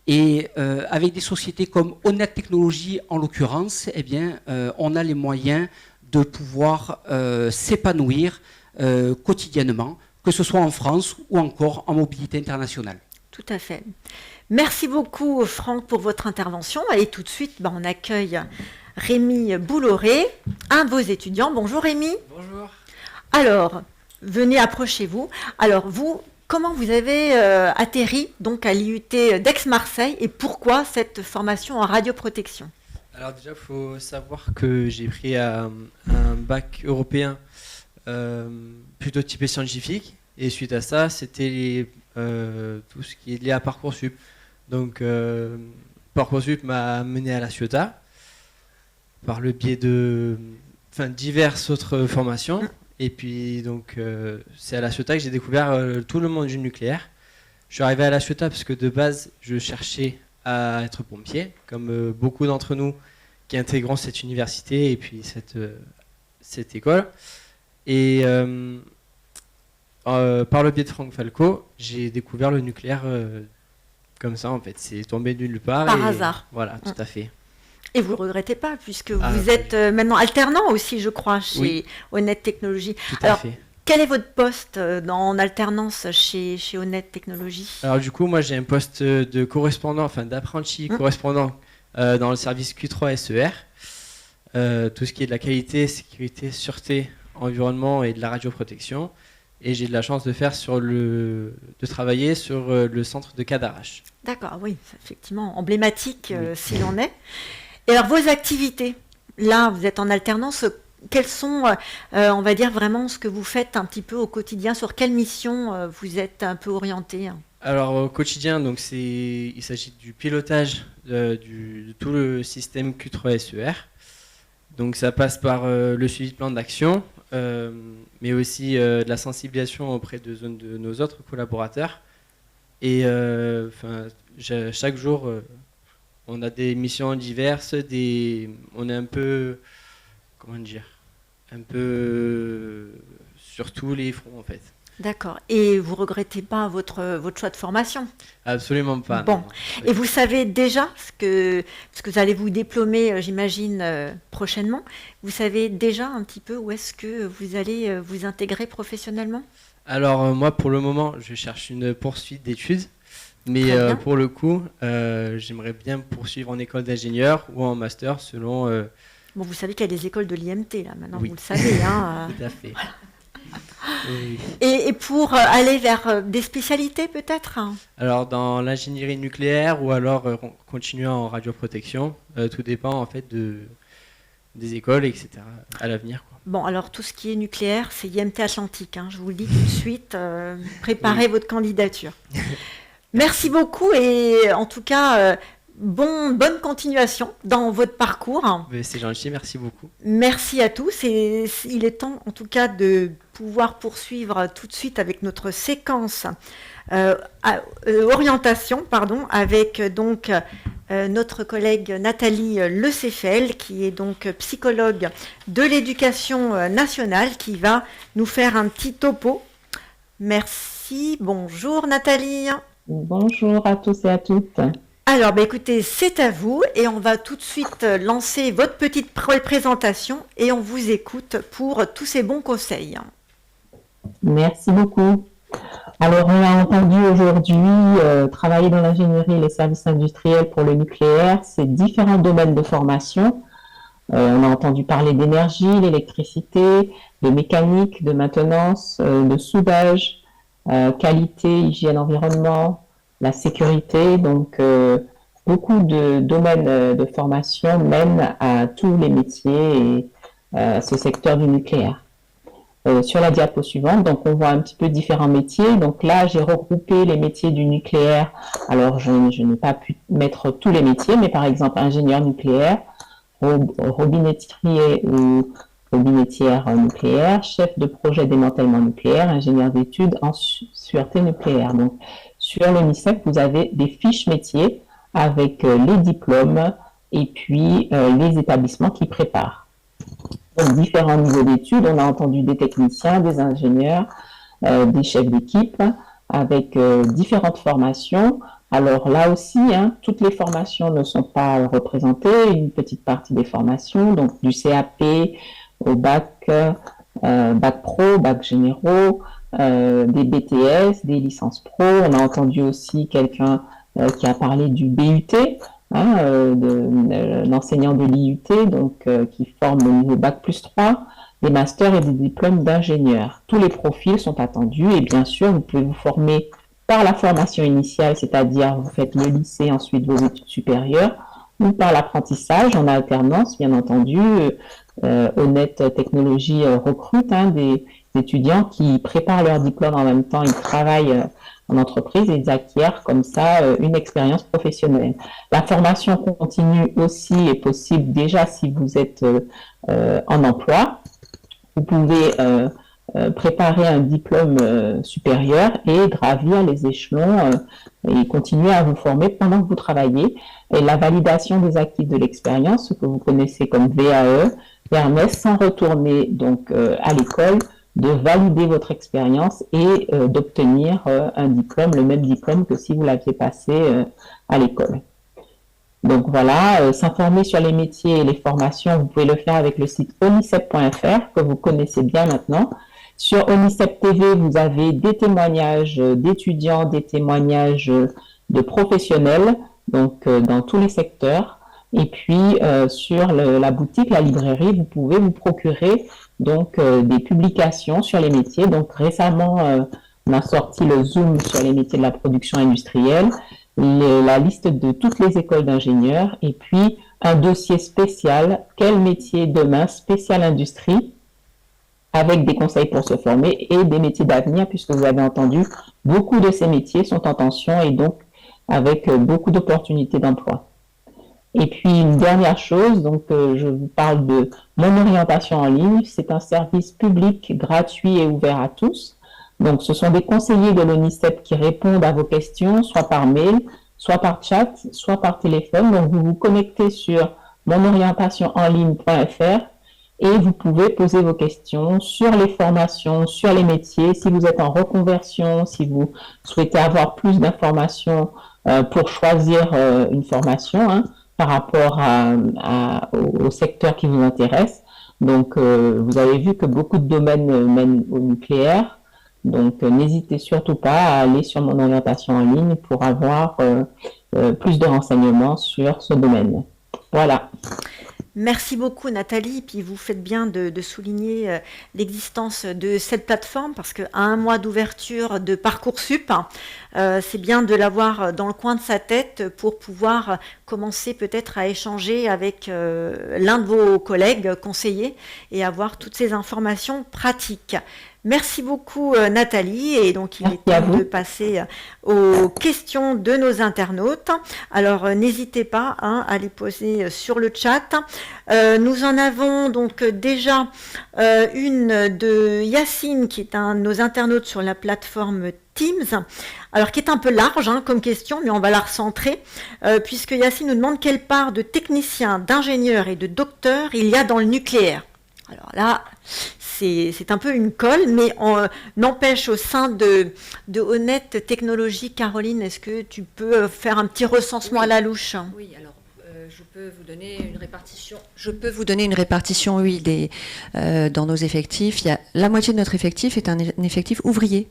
Et avec des sociétés comme Honnête Technologies, en l'occurrence, on a les moyens de pouvoir s'épanouir quotidiennement, que ce soit en France ou encore en mobilité internationale. Tout à fait. Merci beaucoup, Franck, pour votre intervention. Et tout de suite, on accueille Rémi Bouloré, un de vos étudiants. Bonjour Rémi. Bonjour. Alors, venez, approchez-vous. Alors, vous, comment vous avez atterri donc à l'IUT d'Aix-Marseille et pourquoi cette formation en radioprotection? Alors déjà, il faut savoir que j'ai pris un bac européen plutôt typé scientifique. Et suite à ça, c'était tout ce qui est lié à Parcoursup. Donc, Parcoursup m'a mené à la Ciotat par le biais de diverses autres formations. Et puis, donc, c'est à la Ciotat que j'ai découvert tout le monde du nucléaire. Je suis arrivé à la Ciotat parce que de base, je cherchais à être pompier, comme beaucoup d'entre nous qui intégrons cette université et puis cette école. Et par le biais de Franck Falco, j'ai découvert le nucléaire comme ça, en fait. C'est tombé de nulle part. Par hasard. Voilà, tout à fait. Et vous ne le regrettez pas, puisque vous êtes maintenant alternant aussi, je crois, chez Honnête Technologies. Tout à fait. Quel est votre poste en alternance chez Honnête Technologies? Alors du coup, moi j'ai un poste de correspondant, d'apprenti correspondant dans le service Q3 SER. Tout ce qui est de la qualité, sécurité, sûreté, environnement et de la radioprotection. Et j'ai de la chance de travailler sur le centre de Cadarache. D'accord, oui, c'est effectivement emblématique s'il en est. Et alors vos activités, là vous êtes en alternance, quelles sont, on va dire vraiment ce que vous faites un petit peu au quotidien, sur quelle mission vous êtes un peu orienté? Alors au quotidien, donc il s'agit du pilotage de tout le système Q3 SER. Donc ça passe par le suivi de plan d'action, mais aussi de la sensibilisation auprès de nos autres collaborateurs. Et chaque jour, On a des missions diverses, on est un peu, comment dire, un peu sur tous les fronts en fait. D'accord. Et vous regrettez pas votre choix de formation? Absolument pas. Bon. Non. Et vous savez déjà parce que vous allez vous diplômer, j'imagine, prochainement. Vous savez déjà un petit peu où est-ce que vous allez vous intégrer professionnellement? Alors moi pour le moment je cherche une poursuite d'études, mais Très bien. pour le coup j'aimerais bien poursuivre en école d'ingénieur ou en master selon... Bon, vous savez qu'il y a des écoles de l'IMT là, maintenant Oui. vous le savez, hein. Tout à fait. Oui. Et pour aller vers des spécialités peut-être? Alors dans l'ingénierie nucléaire ou alors continuer en radioprotection, tout dépend en fait des écoles, etc. à l'avenir, quoi. Bon, alors tout ce qui est nucléaire, c'est IMT Atlantique, hein, je vous le dis tout de suite, préparez votre candidature. Merci beaucoup et en tout cas, bonne continuation dans votre parcours. Mais c'est gentil, merci beaucoup. Merci à tous et il est temps en tout cas de pouvoir poursuivre tout de suite avec notre séquence orientation, avec donc notre collègue Nathalie Lecéphel, qui est donc psychologue de l'éducation nationale, qui va nous faire un petit topo. Merci, bonjour Nathalie. Bonjour à tous et à toutes. Alors, écoutez, c'est à vous et on va tout de suite lancer votre petite présentation et on vous écoute pour tous ces bons conseils. Merci beaucoup. Alors, on a entendu aujourd'hui travailler dans l'ingénierie et les services industriels pour le nucléaire, c'est différents domaines de formation. On a entendu parler d'énergie, l'électricité, de mécanique, de maintenance, de soudage, qualité, hygiène, environnement, la sécurité. Donc, beaucoup de domaines de formation mènent à tous les métiers et à ce secteur du nucléaire. Sur la diapo suivante, donc on voit un petit peu différents métiers. Donc là, j'ai regroupé les métiers du nucléaire. Alors, je n'ai pas pu mettre tous les métiers, mais par exemple, ingénieur nucléaire, robinettier ou robinettière nucléaire, chef de projet démantèlement nucléaire, ingénieur d'études en sûreté nucléaire. Donc, sur l'ONICEP, vous avez des fiches métiers avec les diplômes et puis les établissements qui préparent. Donc, différents niveaux d'études, on a entendu des techniciens, des ingénieurs, des chefs d'équipe, avec différentes formations. Alors là aussi, toutes les formations ne sont pas représentées, une petite partie des formations, donc du CAP au bac, bac pro, bac généraux, des BTS, des licences pro. On a entendu aussi quelqu'un qui a parlé du BUT, l'enseignant de l'IUT, donc qui forme au niveau bac plus 3, des masters et des diplômes d'ingénieurs. Tous les profils sont attendus et bien sûr, vous pouvez vous former par la formation initiale, c'est-à-dire vous faites le lycée, ensuite vos études supérieures, ou par l'apprentissage en alternance, bien entendu. Honnête Technologie recrute des étudiants qui préparent leur diplôme en même temps, ils travaillent en entreprise et ils acquièrent comme ça une expérience professionnelle. La formation continue aussi est possible déjà si vous êtes en emploi. Vous pouvez préparer un diplôme supérieur et gravir les échelons et continuer à vous former pendant que vous travaillez. Et la validation des acquis de l'expérience, ce que vous connaissez comme VAE, permet sans retourner donc à l'école de valider votre expérience et d'obtenir un diplôme, le même diplôme que si vous l'aviez passé à l'école. Donc voilà, s'informer sur les métiers et les formations, vous pouvez le faire avec le site onicep.fr que vous connaissez bien maintenant. Sur Onicep TV, vous avez des témoignages d'étudiants, des témoignages de professionnels, donc dans tous les secteurs. Et puis sur la boutique, la librairie, vous pouvez vous procurer donc des publications sur les métiers. Donc récemment, on a sorti le Zoom sur les métiers de la production industrielle, la liste de toutes les écoles d'ingénieurs et puis un dossier spécial, quel métier demain, spécial industrie, avec des conseils pour se former et des métiers d'avenir, puisque vous avez entendu, beaucoup de ces métiers sont en tension et donc avec beaucoup d'opportunités d'emploi. Et puis une dernière chose, donc je vous parle de mon orientation en ligne. C'est un service public gratuit et ouvert à tous. Donc ce sont des conseillers de l'ONICEP qui répondent à vos questions, soit par mail, soit par chat, soit par téléphone. Donc, vous vous connectez sur monorientationenligne.fr et vous pouvez poser vos questions sur les formations, sur les métiers. Si vous êtes en reconversion, si vous souhaitez avoir plus d'informations pour choisir une formation par rapport au secteur qui vous intéresse. Donc, vous avez vu que beaucoup de domaines mènent au nucléaire. Donc, n'hésitez surtout pas à aller sur mon orientation en ligne pour avoir plus de renseignements sur ce domaine. Voilà. Merci beaucoup Nathalie, puis vous faites bien de souligner l'existence de cette plateforme parce qu'à un mois d'ouverture de Parcoursup, c'est bien de l'avoir dans le coin de sa tête pour pouvoir commencer peut-être à échanger avec l'un de vos collègues conseillers et avoir toutes ces informations pratiques. Merci beaucoup Nathalie, et donc il est temps de passer aux questions de nos internautes. Alors n'hésitez pas à les poser sur le chat. Nous en avons donc déjà une de Yacine qui est un de nos internautes sur la plateforme Teams, alors qui est un peu large comme question, mais on va la recentrer, puisque Yacine nous demande quelle part de techniciens, d'ingénieurs et de docteurs il y a dans le nucléaire. Alors là, c'est un peu une colle, mais on n'empêche au sein de Honnête Technologies. Caroline, est-ce que tu peux faire un petit recensement à la louche? Oui, alors je peux vous donner une répartition. Je peux vous donner une répartition, oui, dans nos effectifs. Il y a la moitié de notre effectif est un effectif ouvrier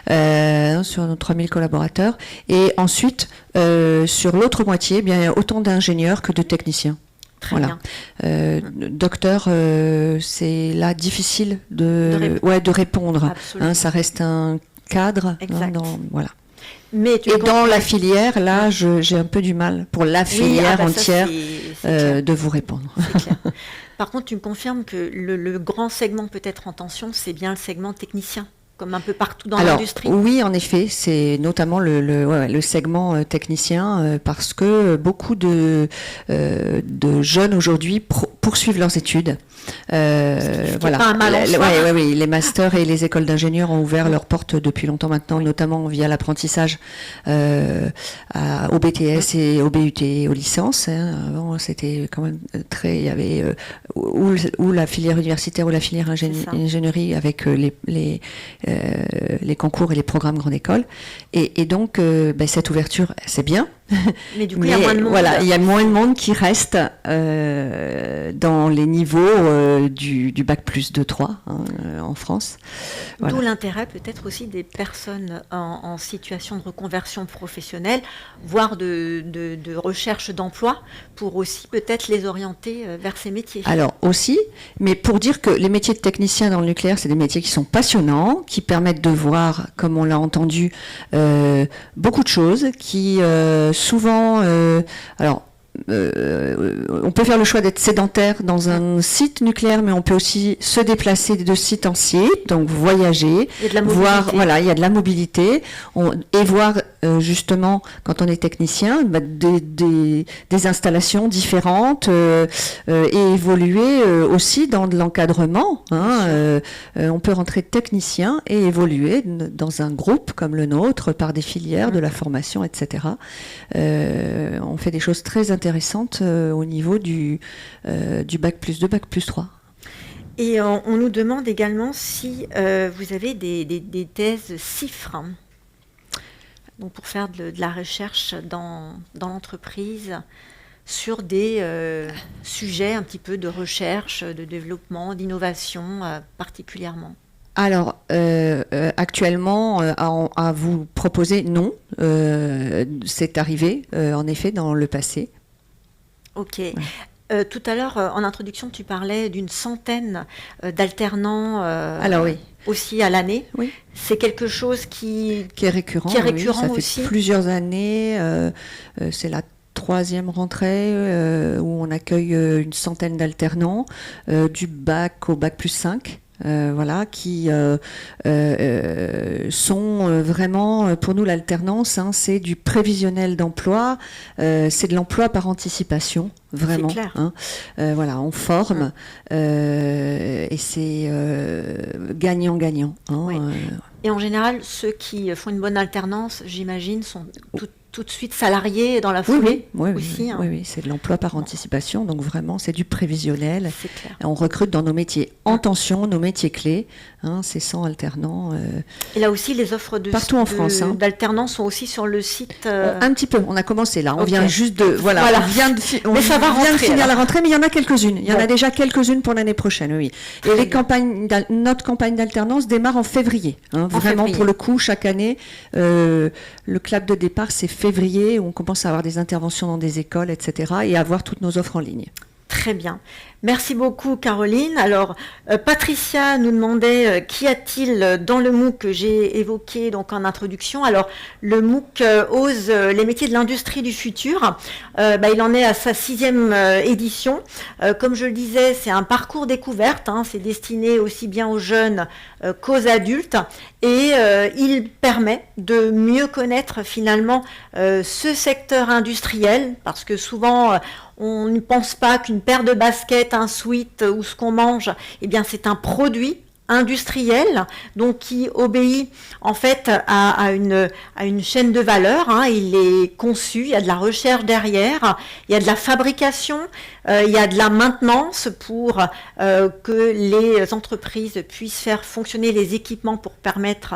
sur nos 3000 collaborateurs, et ensuite sur l'autre moitié, eh bien, il y a autant d'ingénieurs que de techniciens. Très voilà. Docteur, c'est là difficile de répondre. Ça reste un cadre. Exact. Voilà. Mais et dans la filière, là, j'ai un peu du mal pour la filière entière de vous répondre. C'est clair. Par contre, tu me confirmes que le grand segment peut-être en tension, c'est bien le segment technicien, comme un peu partout dans l'industrie. Oui, en effet, c'est notamment le segment technicien, parce que beaucoup de jeunes aujourd'hui poursuivent leurs études. Voilà. Les masters et les écoles d'ingénieurs ont ouvert leurs portes depuis longtemps maintenant, notamment via l'apprentissage au BTS et au BUT, aux licences. Avant, c'était quand même il y avait ou la filière universitaire ou la filière ingénierie avec les concours et les programmes grande école. Et donc, cette ouverture, c'est bien. Mais du coup, il y a moins de monde. Voilà, il y a moins de monde qui reste dans les niveaux du bac plus 2-3 en France. Voilà. D'où l'intérêt peut-être aussi des personnes en situation de reconversion professionnelle, voire de recherche d'emploi, pour aussi peut-être les orienter vers ces métiers. Alors aussi, mais pour dire que les métiers de technicien dans le nucléaire, c'est des métiers qui sont passionnants, qui permettent de voir, comme on l'a entendu, beaucoup de choses, qui souvent, on peut faire le choix d'être sédentaire dans un site nucléaire, mais on peut aussi se déplacer de site en site, donc voyager, il y a de la mobilité. Il y a de la mobilité, et voir justement, quand on est technicien, des installations différentes, et évoluer aussi dans de l'encadrement. On peut rentrer technicien et évoluer dans un groupe comme le nôtre, par des filières, de la formation, etc. On fait des choses très intéressantes au niveau du bac plus 2, bac plus 3. Et on nous demande également si vous avez des thèses CIFRE, donc pour faire de la recherche dans l'entreprise sur des sujets un petit peu de recherche, de développement, d'innovation particulièrement. Alors, actuellement, à vous proposer, non. C'est arrivé, en effet, dans le passé. Ok. Ouais. Tout à l'heure, en introduction, tu parlais d'une centaine d'alternants Alors, oui. Aussi à l'année. Oui. C'est quelque chose qui est récurrent. Qui est récurrent oui, ça fait plusieurs années. C'est la 3e rentrée où on accueille une centaine d'alternants, du bac au bac plus 5. Qui sont vraiment, pour nous, l'alternance, c'est du prévisionnel d'emploi, c'est de l'emploi par anticipation, vraiment. C'est clair. On forme, et c'est gagnant-gagnant. Oui. Et en général, ceux qui font une bonne alternance, j'imagine, sont tout de suite salariés dans la Oui, foulée oui, aussi. oui, hein. oui, oui, c'est de l'emploi par anticipation, donc vraiment c'est du prévisionnel. C'est clair. On recrute dans nos métiers en tension, nos métiers clés, hein, c'est 100 alternants. Et là aussi, les offres Partout en France, hein. d'alternance sont aussi sur le site. Un petit peu, on a commencé là, on Ok. vient juste de... Voilà, Voilà. on vient de, Mais ça va vient de rentrer, finir la alors. rentrée, mais il y en a quelques-unes. Il y en Bon. a déjà quelques-unes pour l'année prochaine, oui. Et Très les bien. notre campagne d'alternance démarre en février. Hein, vraiment, février. pour le coup, chaque année, le clap de départ, c'est février, où on commence à avoir des interventions dans des écoles, etc. et à avoir toutes nos offres en ligne. Très bien. Merci beaucoup, Caroline. Alors, Patricia nous demandait qu'y a-t-il dans le MOOC que j'ai évoqué donc en introduction. Alors, le MOOC ose les métiers de l'industrie du futur. Il en est à sa 6e édition. Comme je le disais, c'est un parcours découverte. Hein, c'est destiné aussi bien aux jeunes qu'aux adultes. Et il permet de mieux connaître finalement ce secteur industriel, parce que souvent on ne pense pas qu'une paire de baskets, un sweat ou ce qu'on mange, eh bien c'est un produit industriel, donc qui obéit en fait à une chaîne de valeur. Hein. Il est conçu, il y a de la recherche derrière, il y a de la fabrication, il y a de la maintenance pour que les entreprises puissent faire fonctionner les équipements pour permettre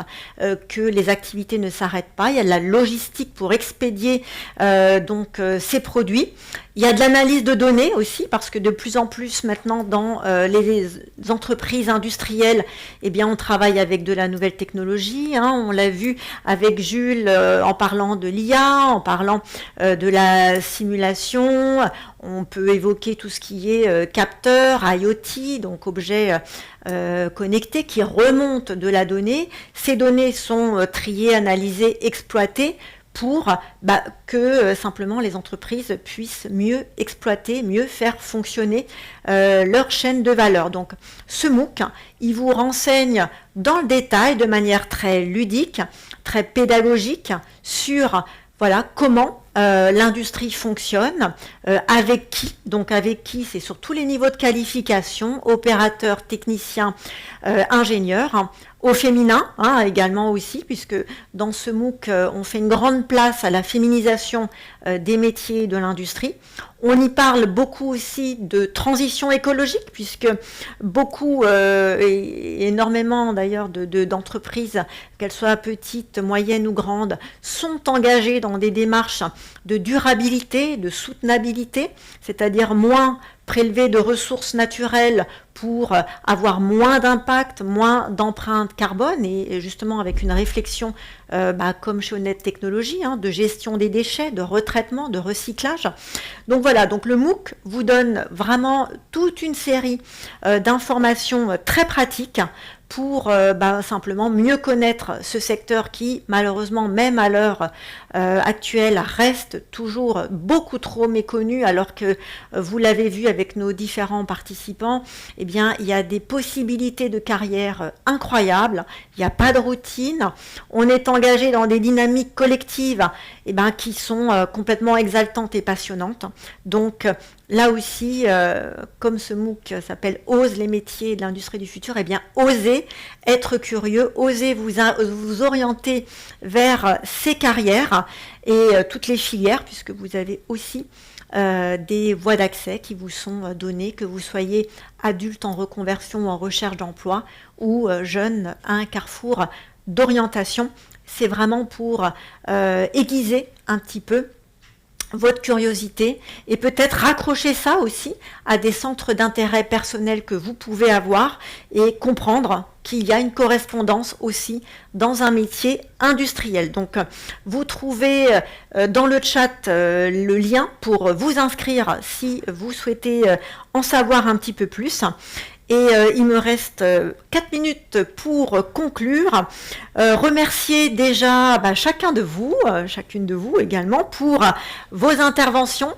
que les activités ne s'arrêtent pas. Il y a de la logistique pour expédier ces produits. Il y a de l'analyse de données aussi, parce que de plus en plus maintenant dans les entreprises industrielles, eh bien, on travaille avec de la nouvelle technologie. Hein. On l'a vu avec Jules en parlant de l'IA, en parlant de la simulation. On peut évoquer tout ce qui est capteur, IoT, donc objets connectés qui remontent de la donnée. Ces données sont triées, analysées, exploitées pour que simplement les entreprises puissent mieux exploiter, mieux faire fonctionner leur chaîne de valeur. Donc ce MOOC, il vous renseigne dans le détail, de manière très ludique, très pédagogique, sur comment l'industrie fonctionne, avec qui. Donc avec qui, c'est sur tous les niveaux de qualification, opérateurs, techniciens, ingénieurs, au féminin également aussi, puisque dans ce MOOC, on fait une grande place à la féminisation des métiers de l'industrie. On y parle beaucoup aussi de transition écologique, puisque beaucoup, et énormément d'ailleurs d'entreprises, qu'elles soient petites, moyennes ou grandes, sont engagées dans des démarches de durabilité, de soutenabilité, c'est-à-dire moins prélever de ressources naturelles pour avoir moins d'impact, moins d'empreinte carbone, et justement avec une réflexion comme chez Honnête Technologies, de gestion des déchets, de retraitement, de recyclage. Donc voilà, donc le MOOC vous donne vraiment toute une série d'informations très pratiques pour simplement mieux connaître ce secteur qui, malheureusement, même à l'heure actuelle, reste toujours beaucoup trop méconnu, alors que vous l'avez vu avec nos différents participants, eh bien, il y a des possibilités de carrière incroyables, il n'y a pas de routine, on est engagé dans des dynamiques collectives qui sont complètement exaltantes et passionnantes. Donc, là aussi, comme ce MOOC s'appelle « Ose les métiers de l'industrie du futur », eh bien, osez être curieux, osez vous orienter vers ces carrières et toutes les filières, puisque vous avez aussi des voies d'accès qui vous sont données, que vous soyez adulte en reconversion ou en recherche d'emploi, ou jeune à un carrefour d'orientation. C'est vraiment pour aiguiser un petit peu votre curiosité et peut-être raccrocher ça aussi à des centres d'intérêt personnel que vous pouvez avoir et comprendre qu'il y a une correspondance aussi dans un métier industriel. Donc, vous trouvez dans le chat le lien pour vous inscrire si vous souhaitez en savoir un petit peu plus. Et il me reste 4 minutes pour conclure. Remercier déjà chacun de vous, chacune de vous également, pour vos interventions,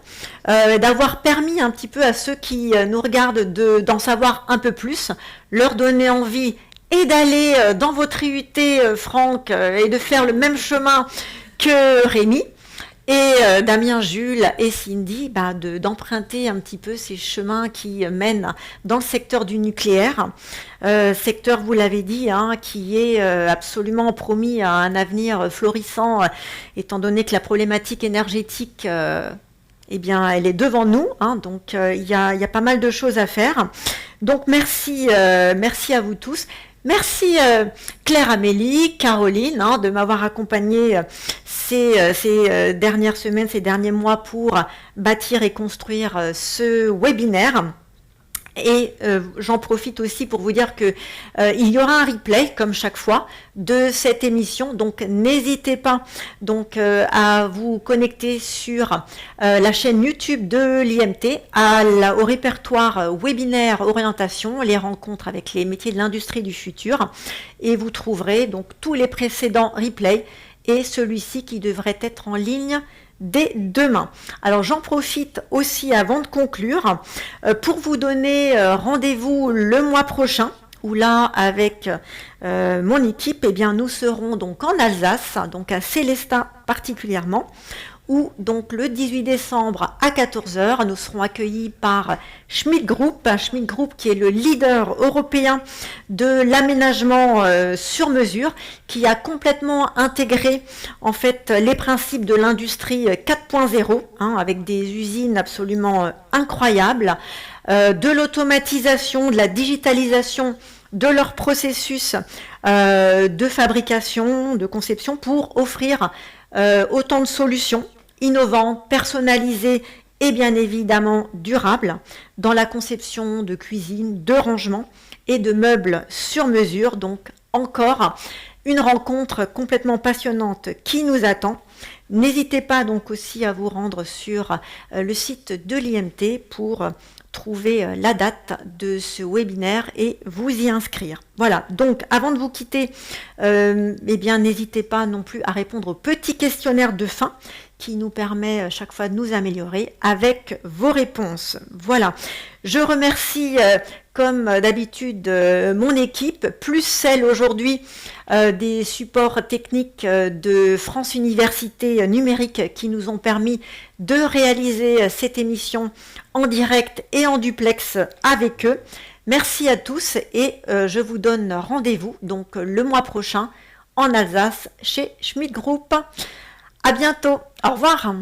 d'avoir permis un petit peu à ceux qui nous regardent d'en savoir un peu plus, leur donner envie et d'aller dans votre IUT, Franck, et de faire le même chemin que Rémi. et Damien, Jules et Cindy d'emprunter un petit peu ces chemins qui mènent dans le secteur du nucléaire. Secteur, vous l'avez dit, qui est absolument promis à un avenir florissant, étant donné que la problématique énergétique, elle est devant nous. Donc, il y a pas mal de choses à faire. Donc, merci à vous tous. Merci Claire, Amélie, Caroline, de m'avoir accompagnée ces dernières semaines, ces derniers mois pour bâtir et construire ce webinaire. Et j'en profite aussi pour vous dire que il y aura un replay, comme chaque fois, de cette émission. Donc n'hésitez pas à vous connecter sur la chaîne YouTube de l'IMT, au répertoire webinaire orientation, les rencontres avec les métiers de l'industrie du futur. Et vous trouverez donc tous les précédents replays et celui-ci qui devrait être en ligne dès demain. Alors j'en profite aussi avant de conclure pour vous donner rendez-vous le mois prochain où là avec mon équipe nous serons donc en Alsace, donc à Célestat particulièrement, où donc le 18 décembre à 14h, nous serons accueillis par Schmidt Group, qui est le leader européen de l'aménagement sur mesure, qui a complètement intégré en fait les principes de l'industrie 4.0, avec des usines absolument incroyables, de l'automatisation, de la digitalisation de leur processus de fabrication, de conception, pour offrir autant de solutions innovantes, personnalisées et bien évidemment durables dans la conception de cuisine, de rangement et de meubles sur mesure. Donc encore une rencontre complètement passionnante qui nous attend. N'hésitez pas donc aussi à vous rendre sur le site de l'IMT pour trouver la date de ce webinaire et vous y inscrire. Voilà, donc avant de vous quitter, n'hésitez pas non plus à répondre au petit questionnaire de fin qui nous permet chaque fois de nous améliorer avec vos réponses. Voilà, je remercie comme d'habitude mon équipe, plus celle aujourd'hui des supports techniques de France Université Numérique qui nous ont permis de réaliser cette émission en direct et en duplex avec eux. Merci à tous et je vous donne rendez-vous donc le mois prochain en Alsace chez Schmidt Group. À bientôt. Au revoir.